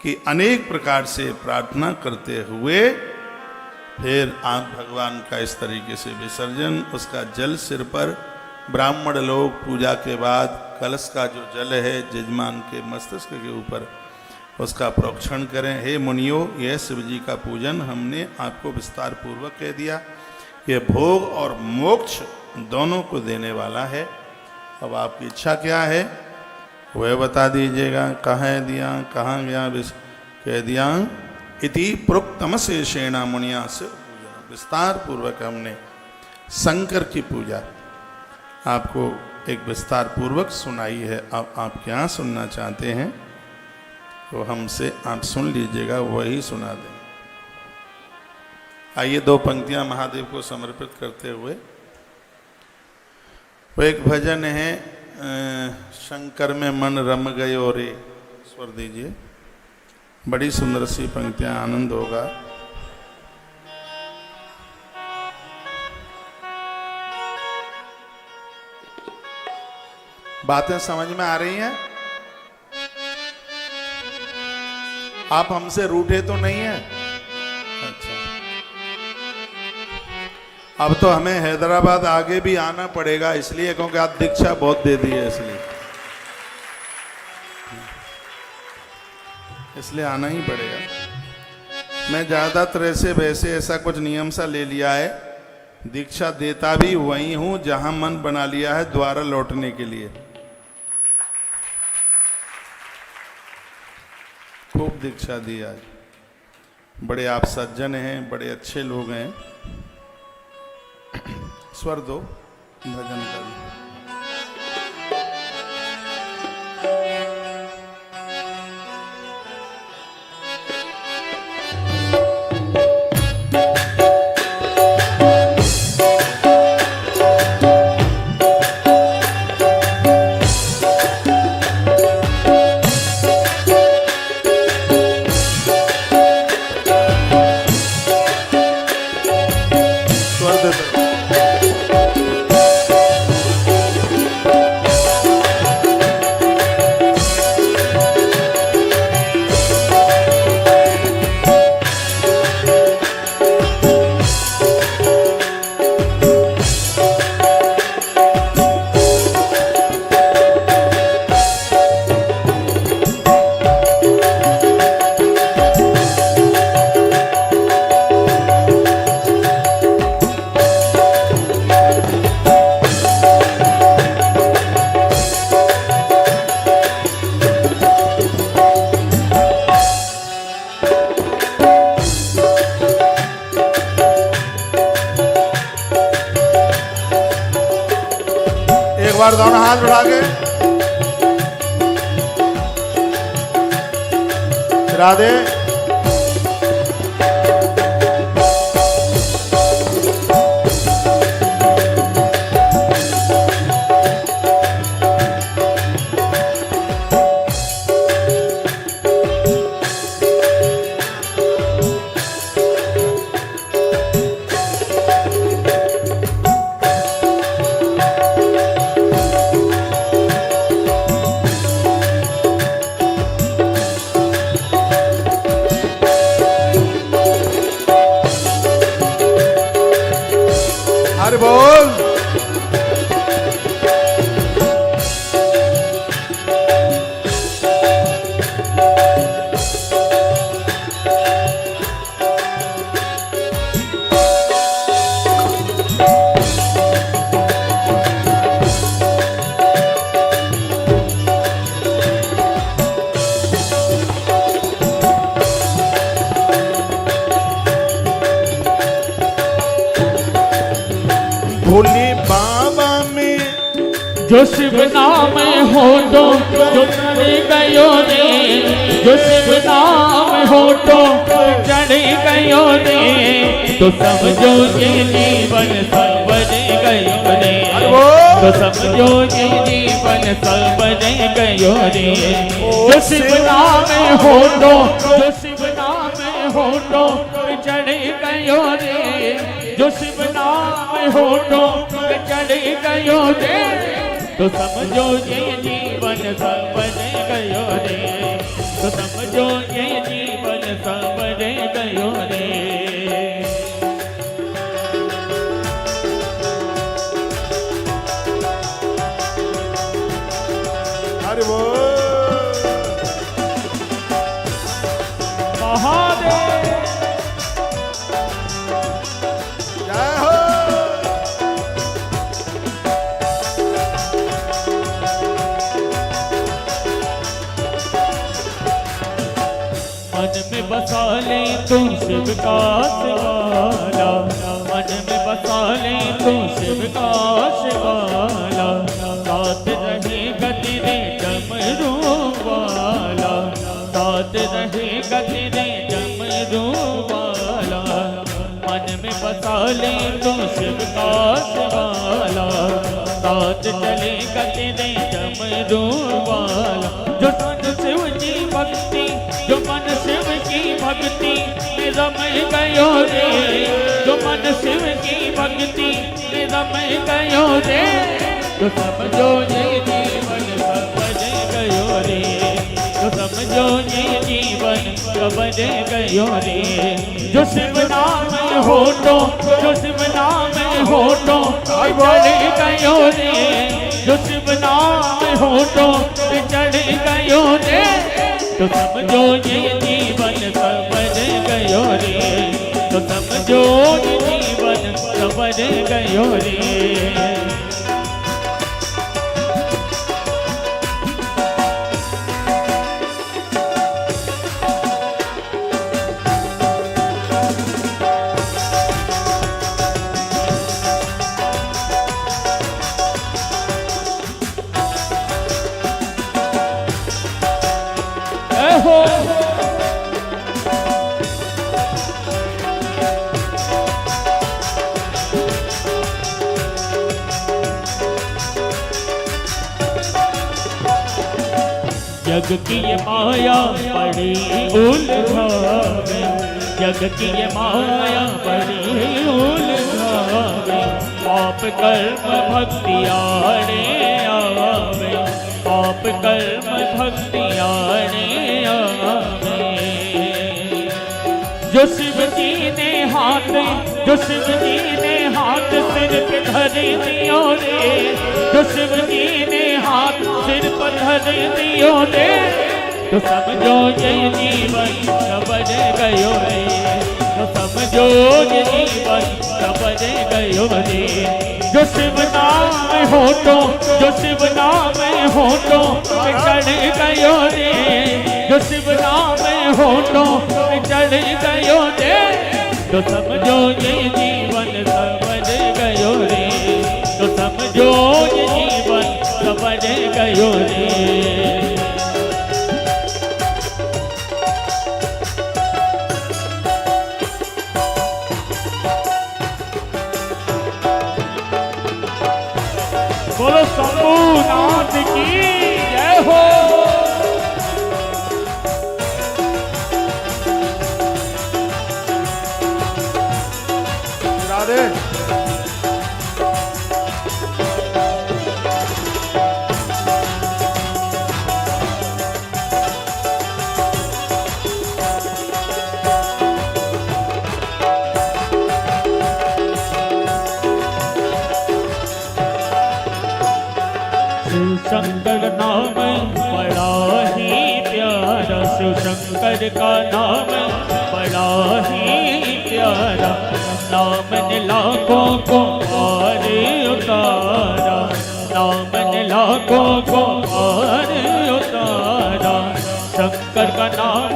की अनेक प्रकार से प्रार्थना करते हुए फिर आप भगवान का इस तरीके से विसर्जन, उसका जल सिर पर ब्राह्मण लोग पूजा के बाद कलश का जो जल है यजमान के मस्तिष्क के ऊपर उसका प्रोक्षण करें। हे मुनियो, यह शिव जी का पूजन हमने आपको विस्तार पूर्वक कह दिया। यह भोग और मोक्ष दोनों को देने वाला है। अब आपकी इच्छा क्या है वह बता दीजिएगा। कहाँ दिया, कहाँ गया, कह दिया। इति प्रोक्तम से शेणा मुनिया से पूजन, विस्तार पूर्वक हमने शंकर की पूजा आपको एक विस्तार पूर्वक सुनाई है। अब आप क्या सुनना चाहते हैं तो हमसे आप सुन लीजिएगा, वही सुना दें। आइए 2 पंक्तियां महादेव को समर्पित करते हुए। वो एक भजन है, शंकर में मन रम गयो रे, स्वर दीजिए। बड़ी सुंदर सी पंक्तियां, आनंद होगा। बातें समझ में आ रही हैं? आप हमसे रूठे तो नहीं हैं? अच्छा, अब तो हमें हैदराबाद आगे भी आना पड़ेगा, इसलिए क्योंकि आप दीक्षा बहुत दे दी है, इसलिए आना ही पड़ेगा। मैं ज़्यादातर ऐसे वैसे ऐसा कुछ नियम सा ले लिया है, दीक्षा देता भी वही हूं जहां मन बना लिया है द्वारा लौटने के लिए। खूब दीक्षा दी आज। बड़े आप सज्जन हैं, बड़े अच्छे लोग हैं। स्वर दो, भजन कर। एक बार दोनों हाथ उठा के राधे। हरि बोल। भोले बाबा में जो शिव नाम हो दो जो मर गयो रे, जो शिव नाम होठों चढ़ गयो रे, तो समझो ये जीवन संवर गयो रे, तो समझो ये जीवन संवर गयो रे। जो शिव नाम होठों, जो शिव नाम होठों चढ़ गयो रे, जो शिव नाम होठों चढ़ गयो रे, तो समझो ये जीवन संवर गयो रे, तो समझो ये जीवन संवर गयो रे। हरि बोल महादेव जय हो। मन में बसा ले तुम शिव का शिवाला, मन में बसा ले तुम शिव का शिवाला, साथ रहेगा तेरे डमरू वाला, साथ रहेगा तेरे डमरू वाला। मन में बसा ले तुम शिव का शिवाला, साथ चलेगा तेरे डमरू वाला। जो मन शिव की भक्ति, जो मन शिव की भक्ति में रम गयो रे, जो मन शिव की भक्ति में रम गयो रे, तो समझो ये जीवन संवर गयो रे, तो समझो ये जीवन संवर गयो रे। जो शिव नाम होठों, जो शिव नाम होठों चढ़ गयो रे, जो शिव नाम होठों चढ़ गयो रे, तो समझो ये जीवन संवर गयो रे, तो समझो ये जीवन संवर गयो रे। हो जग की ये माया बड़ी उलझावे, जग की ये माया बड़ी उलझावे, पाप कर्म भक्ति आड़े आवे, पाप कर्म भक्ति आड़े आवे। जो शिव जी ने हाथ, जो शिव जी ने हाथ सिर पे धर दियो रे, जो शिव जी ने हाथ सिर पर धर दियो रे, तो समझो ये जीवन संवर गयो रे, तो समझो ये जीवन संवर गयो रे। जो शिव नाम होठों, जो शिव नाम होठों चढ़ गयो रे, जो शिव नाम होठों चढ़ गयो रे, तो समझो ये जीवन संवर गयो रे, तो समझो ये जीवन संवर गयो रे। बोलो शंभुनाथ की जय हो। राधे शंकर नाम बड़ा ही प्यारा, शिव शंकर का नाम बड़ा ही प्यारा, नाम ने लाखों को पार उतारा, नाम ने लाखों को पार उतारा। शंकर का नाम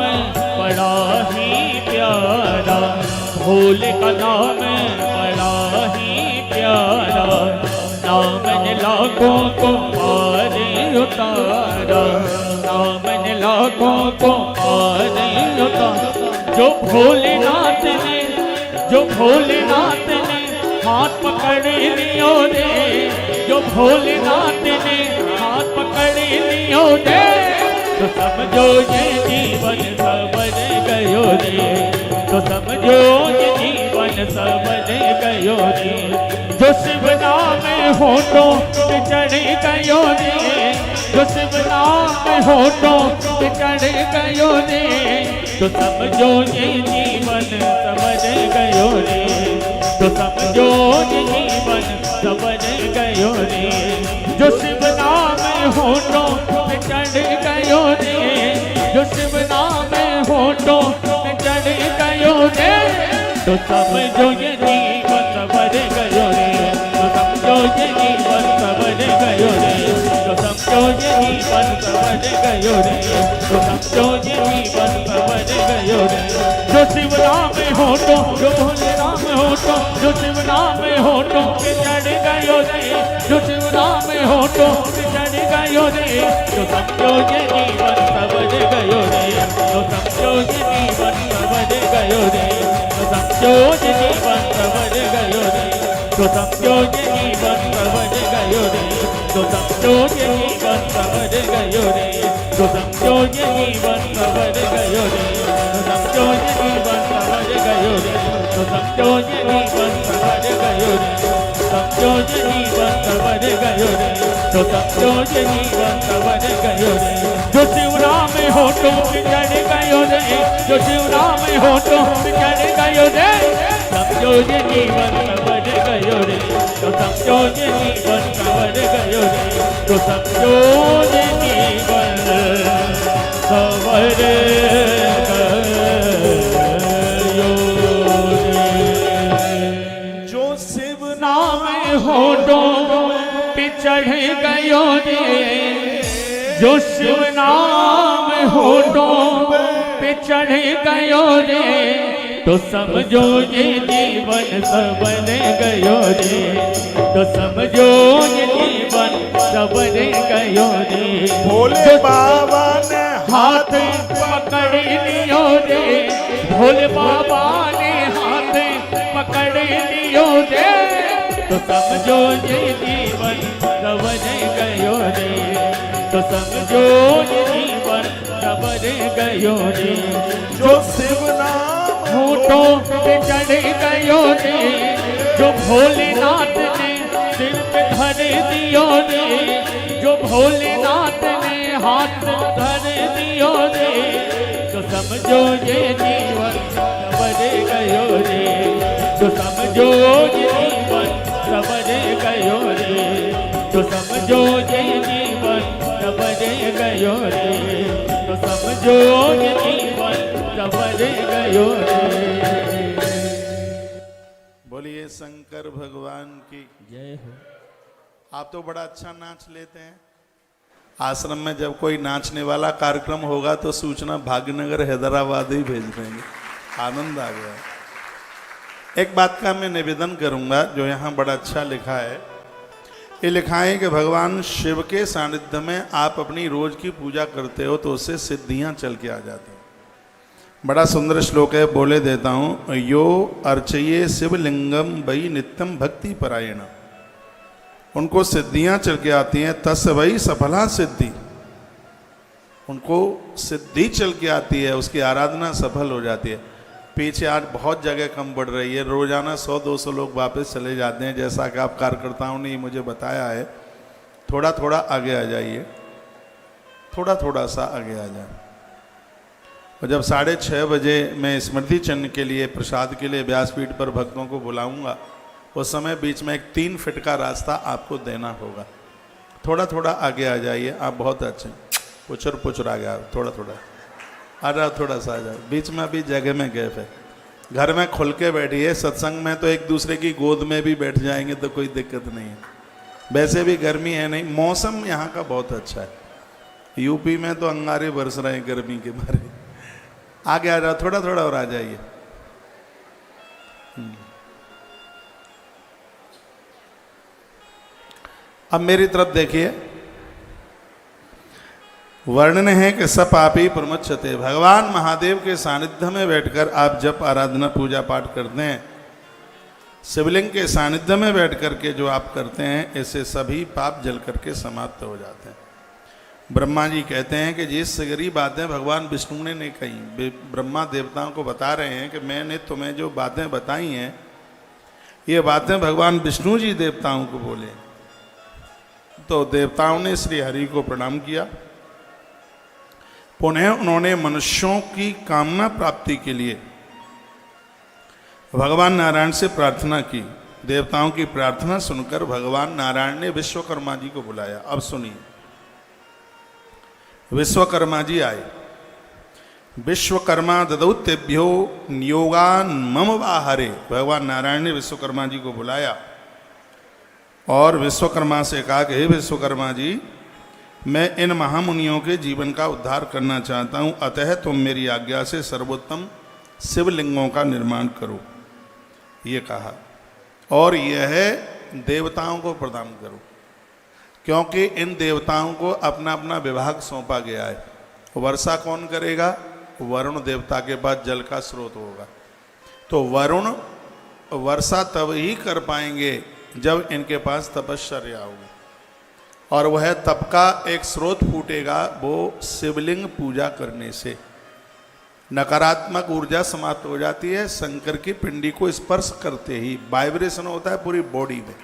बड़ा ही प्यारा, भोले का नाम बड़ा ही प्यारा, नाम ने लाखों को पार उतारा, नाम ने लाखों पापों को पार उतारा। जो भोलेनाथ ने, जो भोलेनाथ ने हाथ पकड़ लियो रे, जो भोलेनाथ ने हाथ पकड़ लियो रे, तो समझो ये जीवन सबर गयो रे, तो समझो ये जीवन सबर गयो रे। जो शिव नाम होठों पे चढ़ गयो रे, जो शिव नाम होठों पे चढ़ गयो रे, तो समझो ये जीवन समझ गयो रे, तो समझो ये जीवन समझ गयो रे। जो शिव नाम होठों पे चढ़ गयो रे, जो शिव नाम होठों पे चढ़ गयो रे, तो समझो ये जीवन समझ गयो रे, तो समझो ये जीवन समझ गयो रे, तो समझो ये जीवन समझ गयो रे, तो समझो ये जीवन समझ गयो रे। जो शिव नाम होठों, जो भोले नाम होठों, जो शिव नाम होठों पे चढ़ गयो रे, जो शिव नाम होठों पे चढ़ गयो रे, तो समझो ये जीवन समझ गयो रे, तो समझो ये जीवन समझ गयो रे, तो समझो ये जीवन समझ गयो रे, तो समझो ये जीवन समझ गयो रे, तो समझो ये जीवन समझ गयो रे, तो समझो ये जीवन समझ गयो रे, तो समझो ये जीवन समझ गयो रे, तो समझो ये जीवन समझ गयो रे, समझो ये जीवन समझ गयो रे, तो समझो ये जीवन समझ गयो रे। जो शिव नाम होठों पे चढ़ गयो रे, जो शिव नाम होठों पे चढ़ गयो रे, समझो ये जीवन समझ गयो रे, तो समझो ये जीवन समझ गयो रे, तो समझो ये जीवन समझ गयो रे। जो शिव नाम होठों पे चढ़ गयो रे, जो शिव नाम होठों पे चढ़ गयो रे, तो समझो ये जीवन सबन गयो रे, तो समझो ये जीवन सबन गयो रे। भोले बाबा ने हाथ पकड़ लियो रे, भोले बाबा ने हाथ पकड़ लियो रे, तो समझो ये जीवन समझ गयो रे, तो समझो ये जीवन समझ गयो रे। जो शिव नाम होठों पे चढ़ गयो रे, जो भोलेनाथ ने सिर पे धर दियो रे, जो भोलेनाथ ने हाथ धर दियो रे, तो समझो ये जीवन समझ गयो रे, तो समझो ये जीवन समझ गयो रे, तो समझो ये जीवन समझ गयो रे, तो समझो ये जीवन समझ गयो रे। बोलिए शंकर भगवान की जय हो। आप तो बड़ा अच्छा नाच लेते हैं। आश्रम में जब कोई नाचने वाला कार्यक्रम होगा तो सूचना भाग्यनगर हैदराबाद ही भेज देंगे। आनंद आ गया। एक बात का मैं निवेदन करूंगा जो यहाँ बड़ा अच्छा लिखा है। ये लिखा है कि भगवान शिव के सानिध्य में आप अपनी रोज की पूजा करते हो तो उससे सिद्धियां चल के आ जाती हैं। बड़ा सुंदर श्लोक है, बोले देता हूँ। यो अर्चये शिवलिंगम वही नित्यम भक्ति परायण। उनको सिद्धियां चल के आती हैं, तस् वही सफला सिद्धि। उनको सिद्धि चल के आती है, उसकी आराधना सफल हो जाती है। पीछे आज बहुत जगह कम बढ़ रही है, रोजाना 100-200 लोग वापस चले जाते हैं, जैसा कि आप कार्यकर्ताओं ने मुझे बताया है। थोड़ा थोड़ा आगे आ जाइए, थोड़ा थोड़ा सा आगे आ जाए। और जब 6:30 बजे मैं स्मृति चिन्ह के लिए प्रसाद के लिए व्यासपीठ पर भक्तों को बुलाऊंगा, उस समय बीच में एक 3 फीट का रास्ता आपको देना होगा। थोड़ा थोड़ा आगे आ जाइए, आप बहुत अच्छे। पुचर आ गया, थोड़ा थोड़ा आ जाओ, थोड़ा सा आ जाओ। बीच में अभी जगह में गैप है। घर में खुल के बैठिए, सत्संग में तो एक दूसरे की गोद में भी बैठ जाएंगे तो कोई दिक्कत नहीं है। वैसे भी गर्मी है नहीं, मौसम यहाँ का बहुत अच्छा है। यूपी में तो अंगारे बरस रहे हैं गर्मी के मारे। आगे आ जाओ, थोड़ा थोड़ा और आ जाइए। अब मेरी तरफ देखिए। वर्णन है कि स पापी प्रमुच्यते। भगवान महादेव के सानिध्य में बैठकर आप जब आराधना पूजा पाठ करते हैं, शिवलिंग के सानिध्य में बैठ करके जो आप करते हैं, ऐसे सभी पाप जल करके समाप्त हो जाते हैं। ब्रह्मा जी कहते हैं कि ये सगरी बातें भगवान विष्णु ने नहीं कही। ब्रह्मा देवताओं को बता रहे हैं कि मैंने तुम्हें जो बातें बताई हैं, ये बातें भगवान विष्णु जी देवताओं को बोले। तो देवताओं ने श्री हरि को प्रणाम किया। पुनः उन्होंने मनुष्यों की कामना प्राप्ति के लिए भगवान नारायण से प्रार्थना की। देवताओं की प्रार्थना सुनकर भगवान नारायण ने विश्वकर्मा जी को बुलाया। अब सुनिए, विश्वकर्मा जी आए। विश्वकर्मा ददौ तेभ्यो नियोगान मम वाहरे। भगवान नारायण ने विश्वकर्मा जी को बुलाया और विश्वकर्मा से कहा कि हे विश्वकर्मा जी, मैं इन महामुनियों के जीवन का उद्धार करना चाहता हूँ, अतः तुम मेरी आज्ञा से सर्वोत्तम शिवलिंगों का निर्माण करो, ये कहा। और यह देवताओं को प्रदान करो, क्योंकि इन देवताओं को अपना अपना विभाग सौंपा गया है। वर्षा कौन करेगा? वरुण देवता के पास जल का स्रोत होगा। तो वरुण वर्षा तब ही कर पाएंगे जब इनके पास तपश्चर्या होगी, और वह तप का एक स्रोत फूटेगा, वो शिवलिंग पूजा करने से। नकारात्मक ऊर्जा समाप्त हो जाती है। शंकर की पिंडी को स्पर्श करते ही वाइब्रेशन होता है पूरी बॉडी में,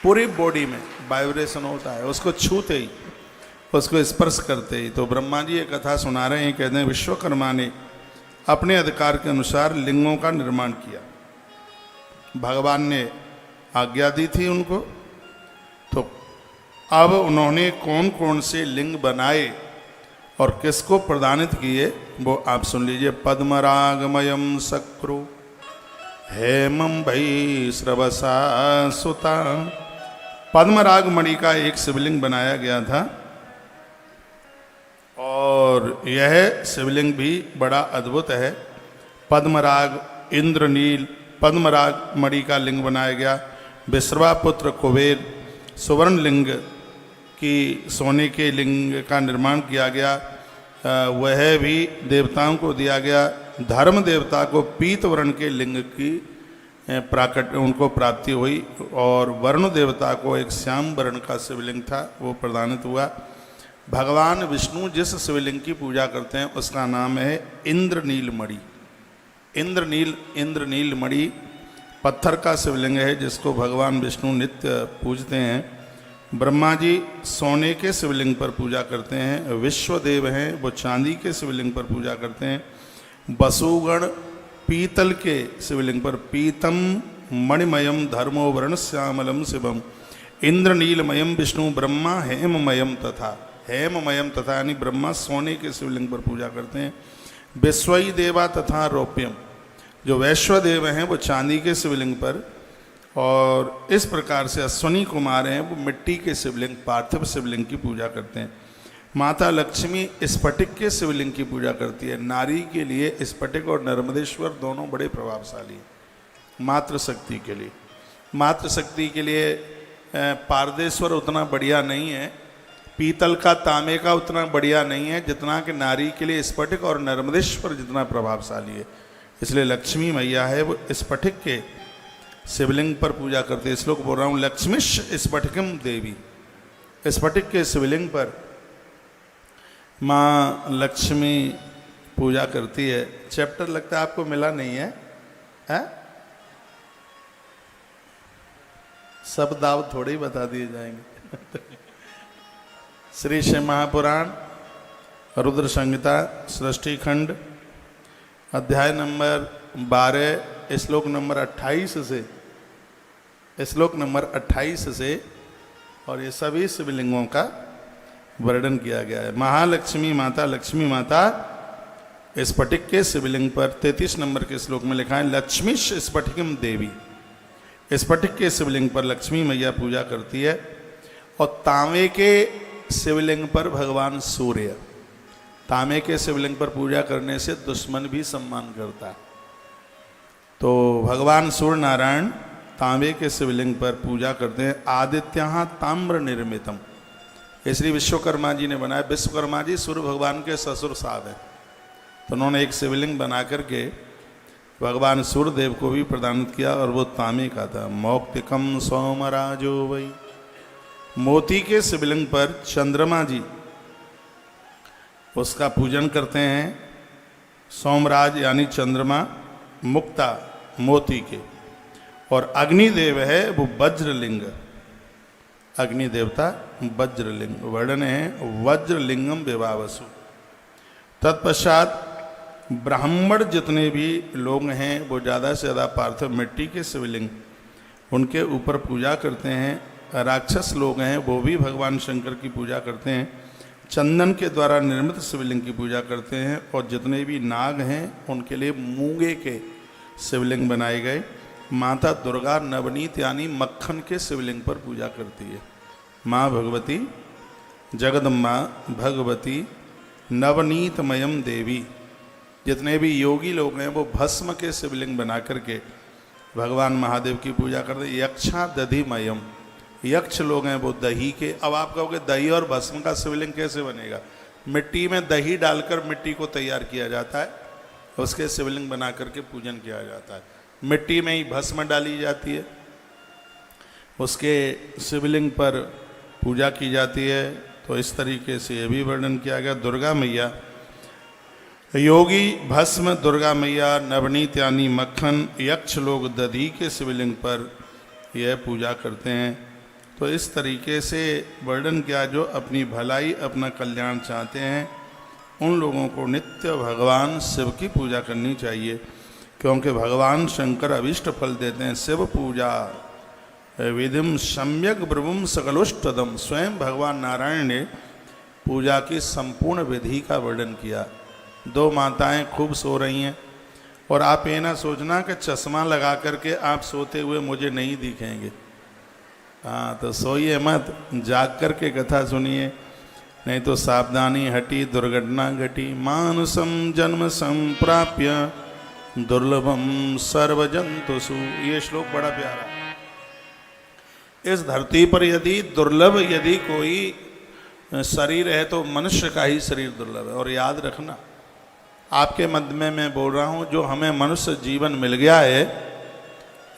पूरी बॉडी में वाइब्रेशन होता है, उसको छूते ही, उसको स्पर्श करते ही। तो ब्रह्मा जी ये कथा सुना रहे हैं, कहते हैं विश्वकर्मा ने अपने अधिकार के अनुसार लिंगों का निर्माण किया। भगवान ने आज्ञा दी थी उनको। तो अब उन्होंने कौन कौन से लिंग बनाए और किसको प्रदानित किए, वो आप सुन लीजिए। पद्मरागमयम शक्रु हेमं भई श्रवसा सुता। पद्मराग मणि का एक शिवलिंग बनाया गया था, और यह शिवलिंग भी बड़ा अद्भुत है। पद्मराग इंद्रनील पद्मराग मणि का लिंग बनाया गया। विश्रवा पुत्र कुबेर सुवर्ण लिंग की सोने के लिंग का निर्माण किया गया, वह भी देवताओं को दिया गया। धर्म देवता को पीत वर्ण के लिंग की उनको प्राप्ति हुई, और वरुण देवता को एक श्याम वर्ण का शिवलिंग था, वो प्रदानित हुआ। भगवान विष्णु जिस शिवलिंग की पूजा करते हैं उसका नाम है इंद्रनील मणि। इंद्रनील मणि पत्थर का शिवलिंग है, जिसको भगवान विष्णु नित्य पूजते हैं। ब्रह्मा जी सोने के शिवलिंग पर पूजा करते हैं। विश्वदेव हैं, वो चांदी के शिवलिंग पर पूजा करते हैं। वसुगण पीतल के शिवलिंग पर पीतम मणिमयम धर्मो वर्ण श्यामलम शिवम। इंद्रनीलमयम विष्णु ब्रह्मा हेममयम तथा यानी ब्रह्मा सोने के शिवलिंग पर पूजा करते हैं। विश्वई देवा तथा रौप्यम, जो वैश्वदेव हैं वो चांदी के शिवलिंग पर, और इस प्रकार से अश्वनी कुमार हैं वो मिट्टी के शिवलिंग पार्थिव शिवलिंग की पूजा करते हैं। माता लक्ष्मी स्फटिक के शिवलिंग की पूजा करती है। नारी के लिए स्फटिक और नर्मदेश्वर दोनों बड़े प्रभावशाली हैं मातृशक्ति के लिए। मातृशक्ति के लिए पारदेश्वर उतना बढ़िया नहीं है, पीतल का तांबे का उतना बढ़िया नहीं है जितना कि नारी के लिए स्फटिक और नर्मदेश्वर जितना प्रभावशाली है। इसलिए लक्ष्मी मैया है वो स्फटिक के शिवलिंग पर पूजा करते हैं। श्लोक बोल रहा हूँ, लक्ष्मीश स्फटिकम देवी। स्फटिक के शिवलिंग पर माँ लक्ष्मी पूजा करती है। चैप्टर लगता है आपको मिला नहीं है, है? सब दाव थोड़े ही बता दिए जाएंगे। श्री शिव महापुराण रुद्र संहिता सृष्टि खंड अध्याय नंबर 12 श्लोक नंबर 28 से और ये सभी शिवलिंगों का वर्णन किया गया है। महालक्ष्मी माता लक्ष्मी माता स्फटिक के शिवलिंग पर 33 नंबर के श्लोक में लिखा है, लक्ष्मीश स्फटिकम देवी। स्फटिक के शिवलिंग पर लक्ष्मी मैया पूजा करती है। और तांबे के शिवलिंग पर भगवान सूर्य। तांबे के शिवलिंग पर पूजा करने से दुश्मन भी सम्मान करता है। तो भगवान सूर्य नारायण तांबे के शिवलिंग पर पूजा करते हैं। आदित्य ताम्र निर्मितम, इसलिए विश्वकर्मा जी ने बनाया। विश्वकर्मा जी सूर्य भगवान के ससुर साहब हैं, तो उन्होंने एक शिवलिंग बना करके भगवान सूर्यदेव को भी प्रदान किया, और वो तांबे का था। मौक्तिकम सोमराजो वही, मोती के शिवलिंग पर चंद्रमा जी उसका पूजन करते हैं। सोमराज यानी चंद्रमा, मुक्ता मोती के, और अग्निदेव है वो वज्रलिंग, अग्नि देवता वज्रलिंग, वर्णन है वज्रलिंगम विवावसु। तत्पश्चात ब्राह्मण जितने भी लोग हैं वो ज़्यादा से ज़्यादा पार्थिव मिट्टी के शिवलिंग उनके ऊपर पूजा करते हैं। राक्षस लोग हैं वो भी भगवान शंकर की पूजा करते हैं, चंदन के द्वारा निर्मित शिवलिंग की पूजा करते हैं। और जितने भी नाग हैं उनके लिए मूंगे के शिवलिंग बनाए गए। माता दुर्गा नवनीत यानी मक्खन के शिवलिंग पर पूजा करती है। माँ भगवती जगदम्बा भगवती नवनीतमयम देवी, जितने भी योगी लोग हैं वो भस्म के शिवलिंग बना करके भगवान महादेव की पूजा करते हैं। यक्षा दधिमयम, यक्ष लोग हैं वो दही के। अब आप कहोगे दही और भस्म का शिवलिंग कैसे बनेगा? मिट्टी में दही डालकर मिट्टी को तैयार किया जाता है, उसके शिवलिंग बना करके पूजन किया जाता है। मिट्टी में ही भस्म डाली जाती है, उसके शिवलिंग पर पूजा की जाती है। तो इस तरीके से ये भी वर्णन किया गया। दुर्गा मैया योगी भस्म, दुर्गा मैया नवनीत यानी मक्खन, यक्ष लोग दधी के शिवलिंग पर यह पूजा करते हैं। तो इस तरीके से वर्णन किया जो अपनी भलाई अपना कल्याण चाहते हैं उन लोगों को नित्य भगवान शिव की पूजा करनी चाहिए, क्योंकि भगवान शंकर अभिष्ट फल देते हैं। शिव पूजा विधिम सम्यक ब्रह्म सकलोष्टदम, स्वयं भगवान नारायण ने पूजा की संपूर्ण विधि का वर्णन किया। दो माताएं खूब सो रही हैं, और आप ये ना सोचना कि चश्मा लगा करके आप सोते हुए मुझे नहीं दिखेंगे। हाँ, तो सोइए मत, जाग करके कथा सुनिए, नहीं तो सावधानी हटी दुर्घटना घटी। मानुषम जन्म संप्राप्य दुर्लभम सर्वजंतुषु, ये श्लोक बड़ा प्यारा। इस धरती पर यदि दुर्लभ यदि कोई शरीर है तो मनुष्य का ही शरीर दुर्लभ है। और याद रखना, आपके मध्य में मैं बोल रहा हूँ, जो हमें मनुष्य जीवन मिल गया है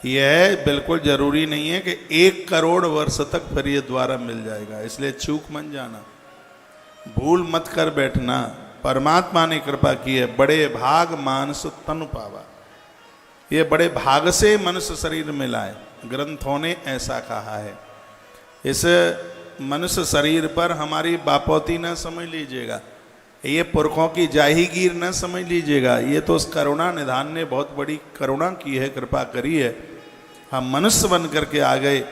यह बिल्कुल जरूरी नहीं है कि 1 करोड़ वर्ष तक फिर ये द्वारा मिल जाएगा। इसलिए चूक मत जाना, भूल मत कर बैठना। परमात्मा ने कृपा की है, बड़े भाग मानस तनु पावा, ये बड़े भाग से मनुष्य शरीर मिला है, ग्रंथों ने ऐसा कहा है। इस मनुष्य शरीर पर हमारी बापौती न समझ लीजिएगा, ये पुरखों की जाहीगीर न समझ लीजिएगा, ये तो उस करुणा निधान ने बहुत बड़ी करुणा की है, कृपा करी है। हम मनुष्य बन करके आ गए,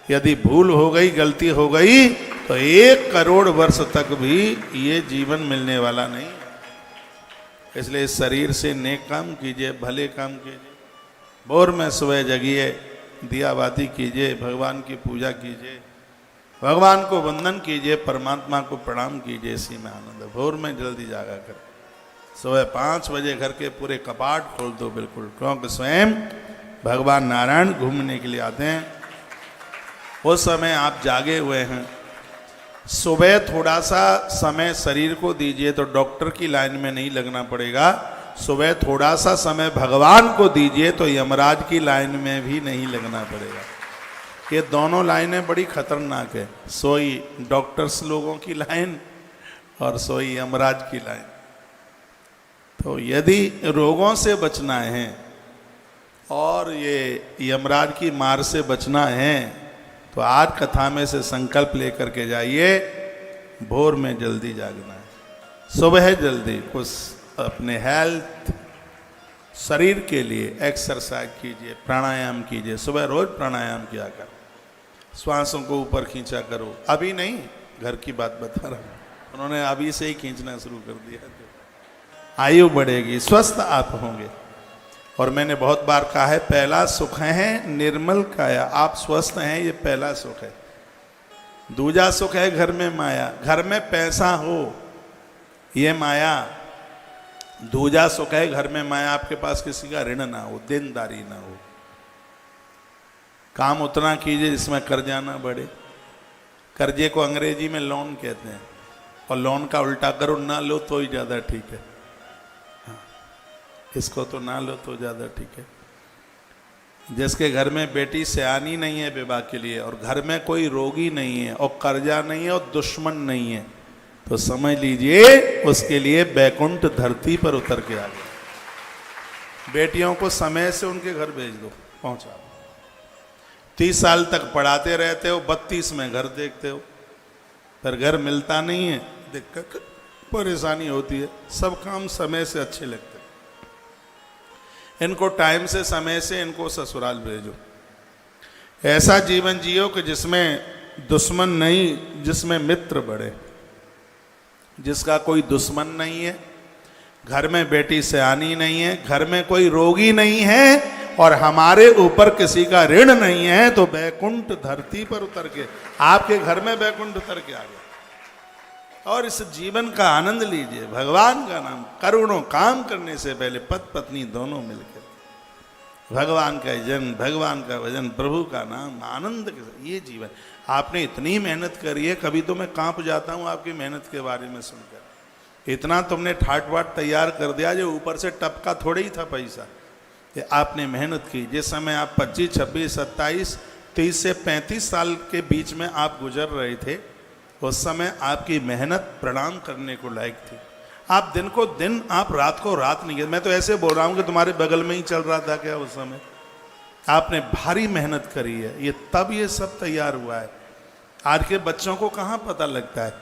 यदि भूल हो गई, गलती हो गई तो 1 करोड़ वर्ष तक भी ये जीवन मिलने वाला नहीं। इसलिए इस शरीर से नेक काम कीजिए, भले काम कीजिए, भोर में सुबह जगिए, दिया बाती कीजिए, भगवान की पूजा कीजिए, भगवान को वंदन कीजिए, परमात्मा को प्रणाम कीजिए, इसी में आनंद है। भोर में जल्दी जागा कर, सुबह 5 बजे घर के पूरे कपाट खोल दो बिल्कुल, क्योंकि स्वयं भगवान नारायण घूमने के लिए आते हैं। उस समय आप जागे हुए हैं, सुबह थोड़ा सा समय शरीर को दीजिए तो डॉक्टर की लाइन में नहीं लगना पड़ेगा। सुबह थोड़ा सा समय भगवान को दीजिए तो यमराज की लाइन में भी नहीं लगना पड़ेगा। ये दोनों लाइनें बड़ी खतरनाक है, सोई डॉक्टर्स लोगों की लाइन और सोई यमराज की लाइन। तो यदि रोगों से बचना है और ये यमराज की मार से बचना है तो आज कथा में से संकल्प लेकर के जाइए, भोर में जल्दी जागना है, सुबह जल्दी कुछ अपने हेल्थ शरीर के लिए एक्सरसाइज कीजिए, प्राणायाम कीजिए। सुबह रोज प्राणायाम किया कर, श्वासों को ऊपर खींचा करो। अभी नहीं, घर की बात बता रहा हूँ, उन्होंने अभी से ही खींचना शुरू कर दिया, आयु बढ़ेगी, स्वस्थ आप होंगे। और मैंने बहुत बार कहा है, पहला सुख है निर्मल काया, आप स्वस्थ हैं ये पहला सुख है। दूजा सुख है घर में माया, घर में पैसा हो ये माया। दूजा सुख है घर में माया, आपके पास किसी का ऋण ना हो, देनदारी ना हो, काम उतना कीजिए जिसमें कर्जा ना बढ़े, कर्जे को अंग्रेजी में लोन कहते हैं, और लोन का उल्टा करो ना लो तो ही ज़्यादा ठीक है। हाँ, इसको तो ना लो तो ज़्यादा ठीक है। जिसके घर में बेटी सयानी नहीं है विवाह के लिए, और घर में कोई रोगी नहीं है, और कर्जा नहीं है, और दुश्मन नहीं है, तो समझ लीजिए उसके लिए बैकुंठ धरती पर उतर के आ गया। बेटियों को समय से उनके घर भेज दो, पहुंचा दो। 30 साल तक पढ़ाते रहते हो, 32 में घर देखते हो, पर घर मिलता नहीं है, दिक्कत परेशानी होती है। सब काम समय से अच्छे लगते हैं। इनको टाइम से समय से इनको ससुराल भेजो। ऐसा जीवन जियो कि जिसमें दुश्मन नहीं, जिसमें मित्र बढ़े, जिसका कोई दुश्मन नहीं है, घर में बेटी सयानी नहीं है, घर में कोई रोगी नहीं है, और हमारे ऊपर किसी का ऋण नहीं है, तो बैकुंठ धरती पर उतर के आपके घर में बैकुंठ उतर के आ गया। और इस जीवन का आनंद लीजिए। भगवान का नाम करोड़ों काम करने से पहले पति पत्नी दोनों मिलकर भगवान का जन्म, भगवान का भजन, प्रभु का नाम, आनंद के साथ ये जीवन। आपने इतनी मेहनत करी है, कभी तो मैं कांप जाता हूँ आपकी मेहनत के बारे में सुनकर। इतना तुमने ठाट बाट तैयार कर दिया जो ऊपर से टपका थोड़े ही था पैसा। कि आपने मेहनत की। जिस समय आप 25, 26, 27, 30 से 35 साल के बीच में आप गुजर रहे थे, उस समय आपकी मेहनत प्रणाम करने को लायक थी। आप दिन को दिन, आप रात को रात नहीं। मैं तो ऐसे बोल रहा हूँ कि तुम्हारे बगल में ही चल रहा था क्या उस समय। आपने भारी मेहनत करी है, ये तब ये सब तैयार हुआ है। आज के बच्चों को कहाँ पता लगता है,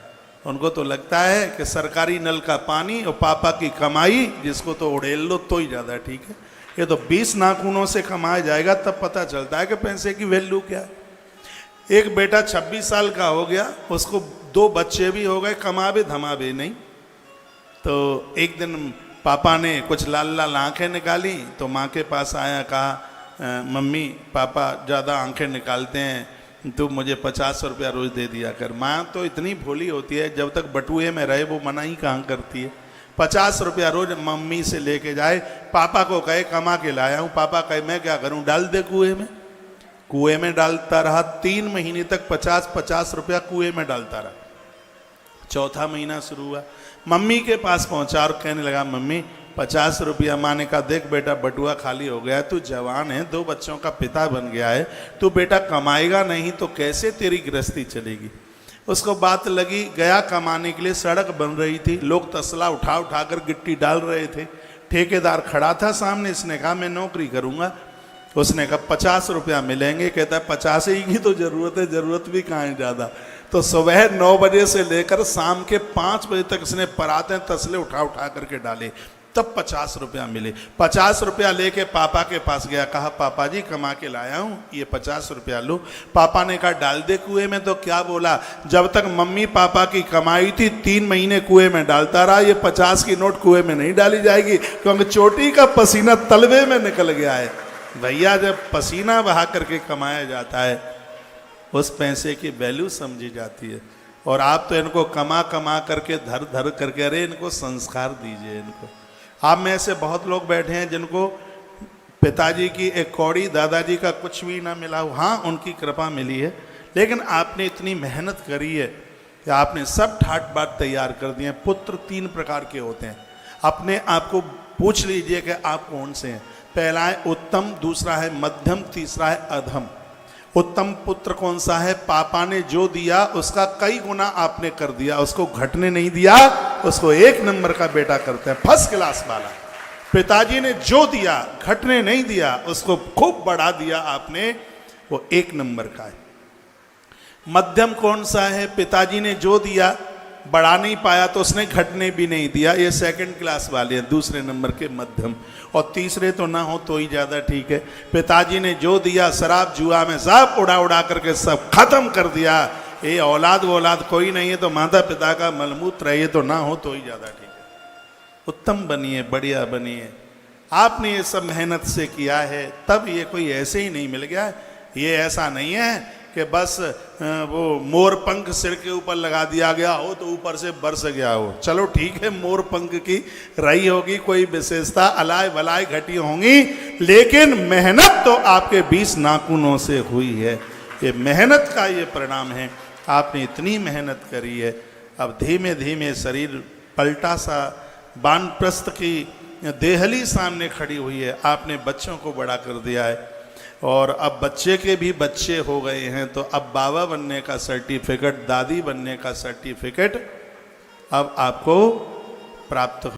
उनको तो लगता है कि सरकारी नल का पानी और पापा की कमाई, जिसको तो उड़ेल लो तो ही ज़्यादा ठीक है। ये तो 20 नाखूनों से कमाया जाएगा तब पता चलता है कि पैसे की वैल्यू क्या है। एक बेटा 26 साल का हो गया, उसको 2 बच्चे भी हो गए, कमावे धमावे नहीं। तो एक दिन पापा ने कुछ लाल लाल आंखें निकाली, तो माँ के पास आया, कहा मम्मी पापा ज़्यादा आंखें निकालते हैं, तो मुझे 50 रुपया रोज़ दे दिया कर। माँ तो इतनी भोली होती है, जब तक बटुए में रहे वो मना ही कहाँ करती है। 50 रुपया रोज मम्मी से लेके जाए, पापा को कहे कमा के लाया हूँ, पापा कहे मैं क्या करूँ, डाल दे कुएं में। कुएं में डालता रहा 3 महीने तक, 50-50 रुपया कुएं में डालता रहा। चौथा महीना शुरू हुआ, मम्मी के पास पहुंचा और कहने लगा मम्मी 50 रुपया। माँ ने कहा देख बेटा बटुआ खाली हो गया है, तू जवान है, 2 बच्चों का पिता बन गया है, तू बेटा कमाएगा नहीं तो कैसे तेरी गृहस्थी चलेगी। उसको बात लगी, गया कमाने के लिए। सड़क बन रही थी, लोग तसला उठा उठा कर गिट्टी डाल रहे थे। ठेकेदार खड़ा था सामने, इसने कहा मैं नौकरी करूंगा। उसने कहा 50 रुपया मिलेंगे। कहता है 50 ही की तो जरूरत है, जरूरत भी कहाँ है ज़्यादा। तो सुबह 9 बजे से लेकर शाम के 5 बजे तक इसने पराते तसले उठा उठा करके डाले, तब 50 रुपया मिले। 50 रुपया लेके पापा के पास गया, कहा पापा जी कमा के लाया हूँ, ये 50 रुपया लो। पापा ने कहा डाल दे कुएं में। तो क्या बोला, जब तक मम्मी पापा की कमाई थी 3 महीने कुएं में डालता रहा, ये 50 की नोट कुएं में नहीं डाली जाएगी, क्योंकि चोटी का पसीना तलवे में निकल गया है। भैया जब पसीना बहा करके कमाया जाता है, उस पैसे की वैल्यू समझी जाती है। और आप तो इनको कमा कमा करके धर धर करके, अरे इनको संस्कार दीजिए। इनको आप में से बहुत लोग बैठे हैं जिनको पिताजी की एक कौड़ी, दादाजी का कुछ भी ना मिला हो। हाँ उनकी कृपा मिली है, लेकिन आपने इतनी मेहनत करी है कि आपने सब ठाट बाट तैयार कर दिए। पुत्र 3 प्रकार के होते हैं। अपने आप को पूछ लीजिए कि आप कौन से हैं। पहला है उत्तम, दूसरा है मध्यम, तीसरा है अधम। उत्तम पुत्र कौन सा है, पापा ने जो दिया उसका कई गुना आपने कर दिया, उसको घटने नहीं दिया, उसको 1 नंबर का बेटा करते हैं, फर्स्ट क्लास वाला। पिताजी ने जो दिया घटने नहीं दिया, उसको खूब बढ़ा दिया आपने, वो 1 नंबर का है। मध्यम कौन सा है, पिताजी ने जो दिया बढ़ा नहीं पाया तो उसने घटने भी नहीं दिया, ये 2nd क्लास वाले हैं, दूसरे नंबर के मध्यम। और तीसरे तो ना हो तो ही ज़्यादा ठीक है। पिताजी ने जो दिया शराब जुआ में सब उड़ा उड़ा करके सब खत्म कर दिया, ये औलाद कोई नहीं है, तो माता पिता का मलमूत्र है, ये तो ना हो तो ही ज़्यादा ठीक है। उत्तम बनिए, बढ़िया बनिए। आपने ये सब मेहनत से किया है, तब ये कोई ऐसे ही नहीं मिल गया। ये ऐसा नहीं है कि बस वो मोर पंख सिर के ऊपर लगा दिया गया हो तो ऊपर से बरस गया हो। चलो ठीक है, मोर पंख की रही होगी, कोई विशेषता अलाय वलाय घटी होंगी, लेकिन मेहनत तो आपके 20 नाखूनों से हुई है। ये मेहनत का ये परिणाम है। आपने इतनी मेहनत करी है, अब धीमे धीमे शरीर पलटा सा, वानप्रस्थ की देहली सामने खड़ी हुई है, आपने बच्चों को बड़ा कर दिया है और अब बच्चे के भी बच्चे हो गए हैं, तो अब बाबा बनने का सर्टिफिकेट, दादी बनने का सर्टिफिकेट अब आपको प्राप्त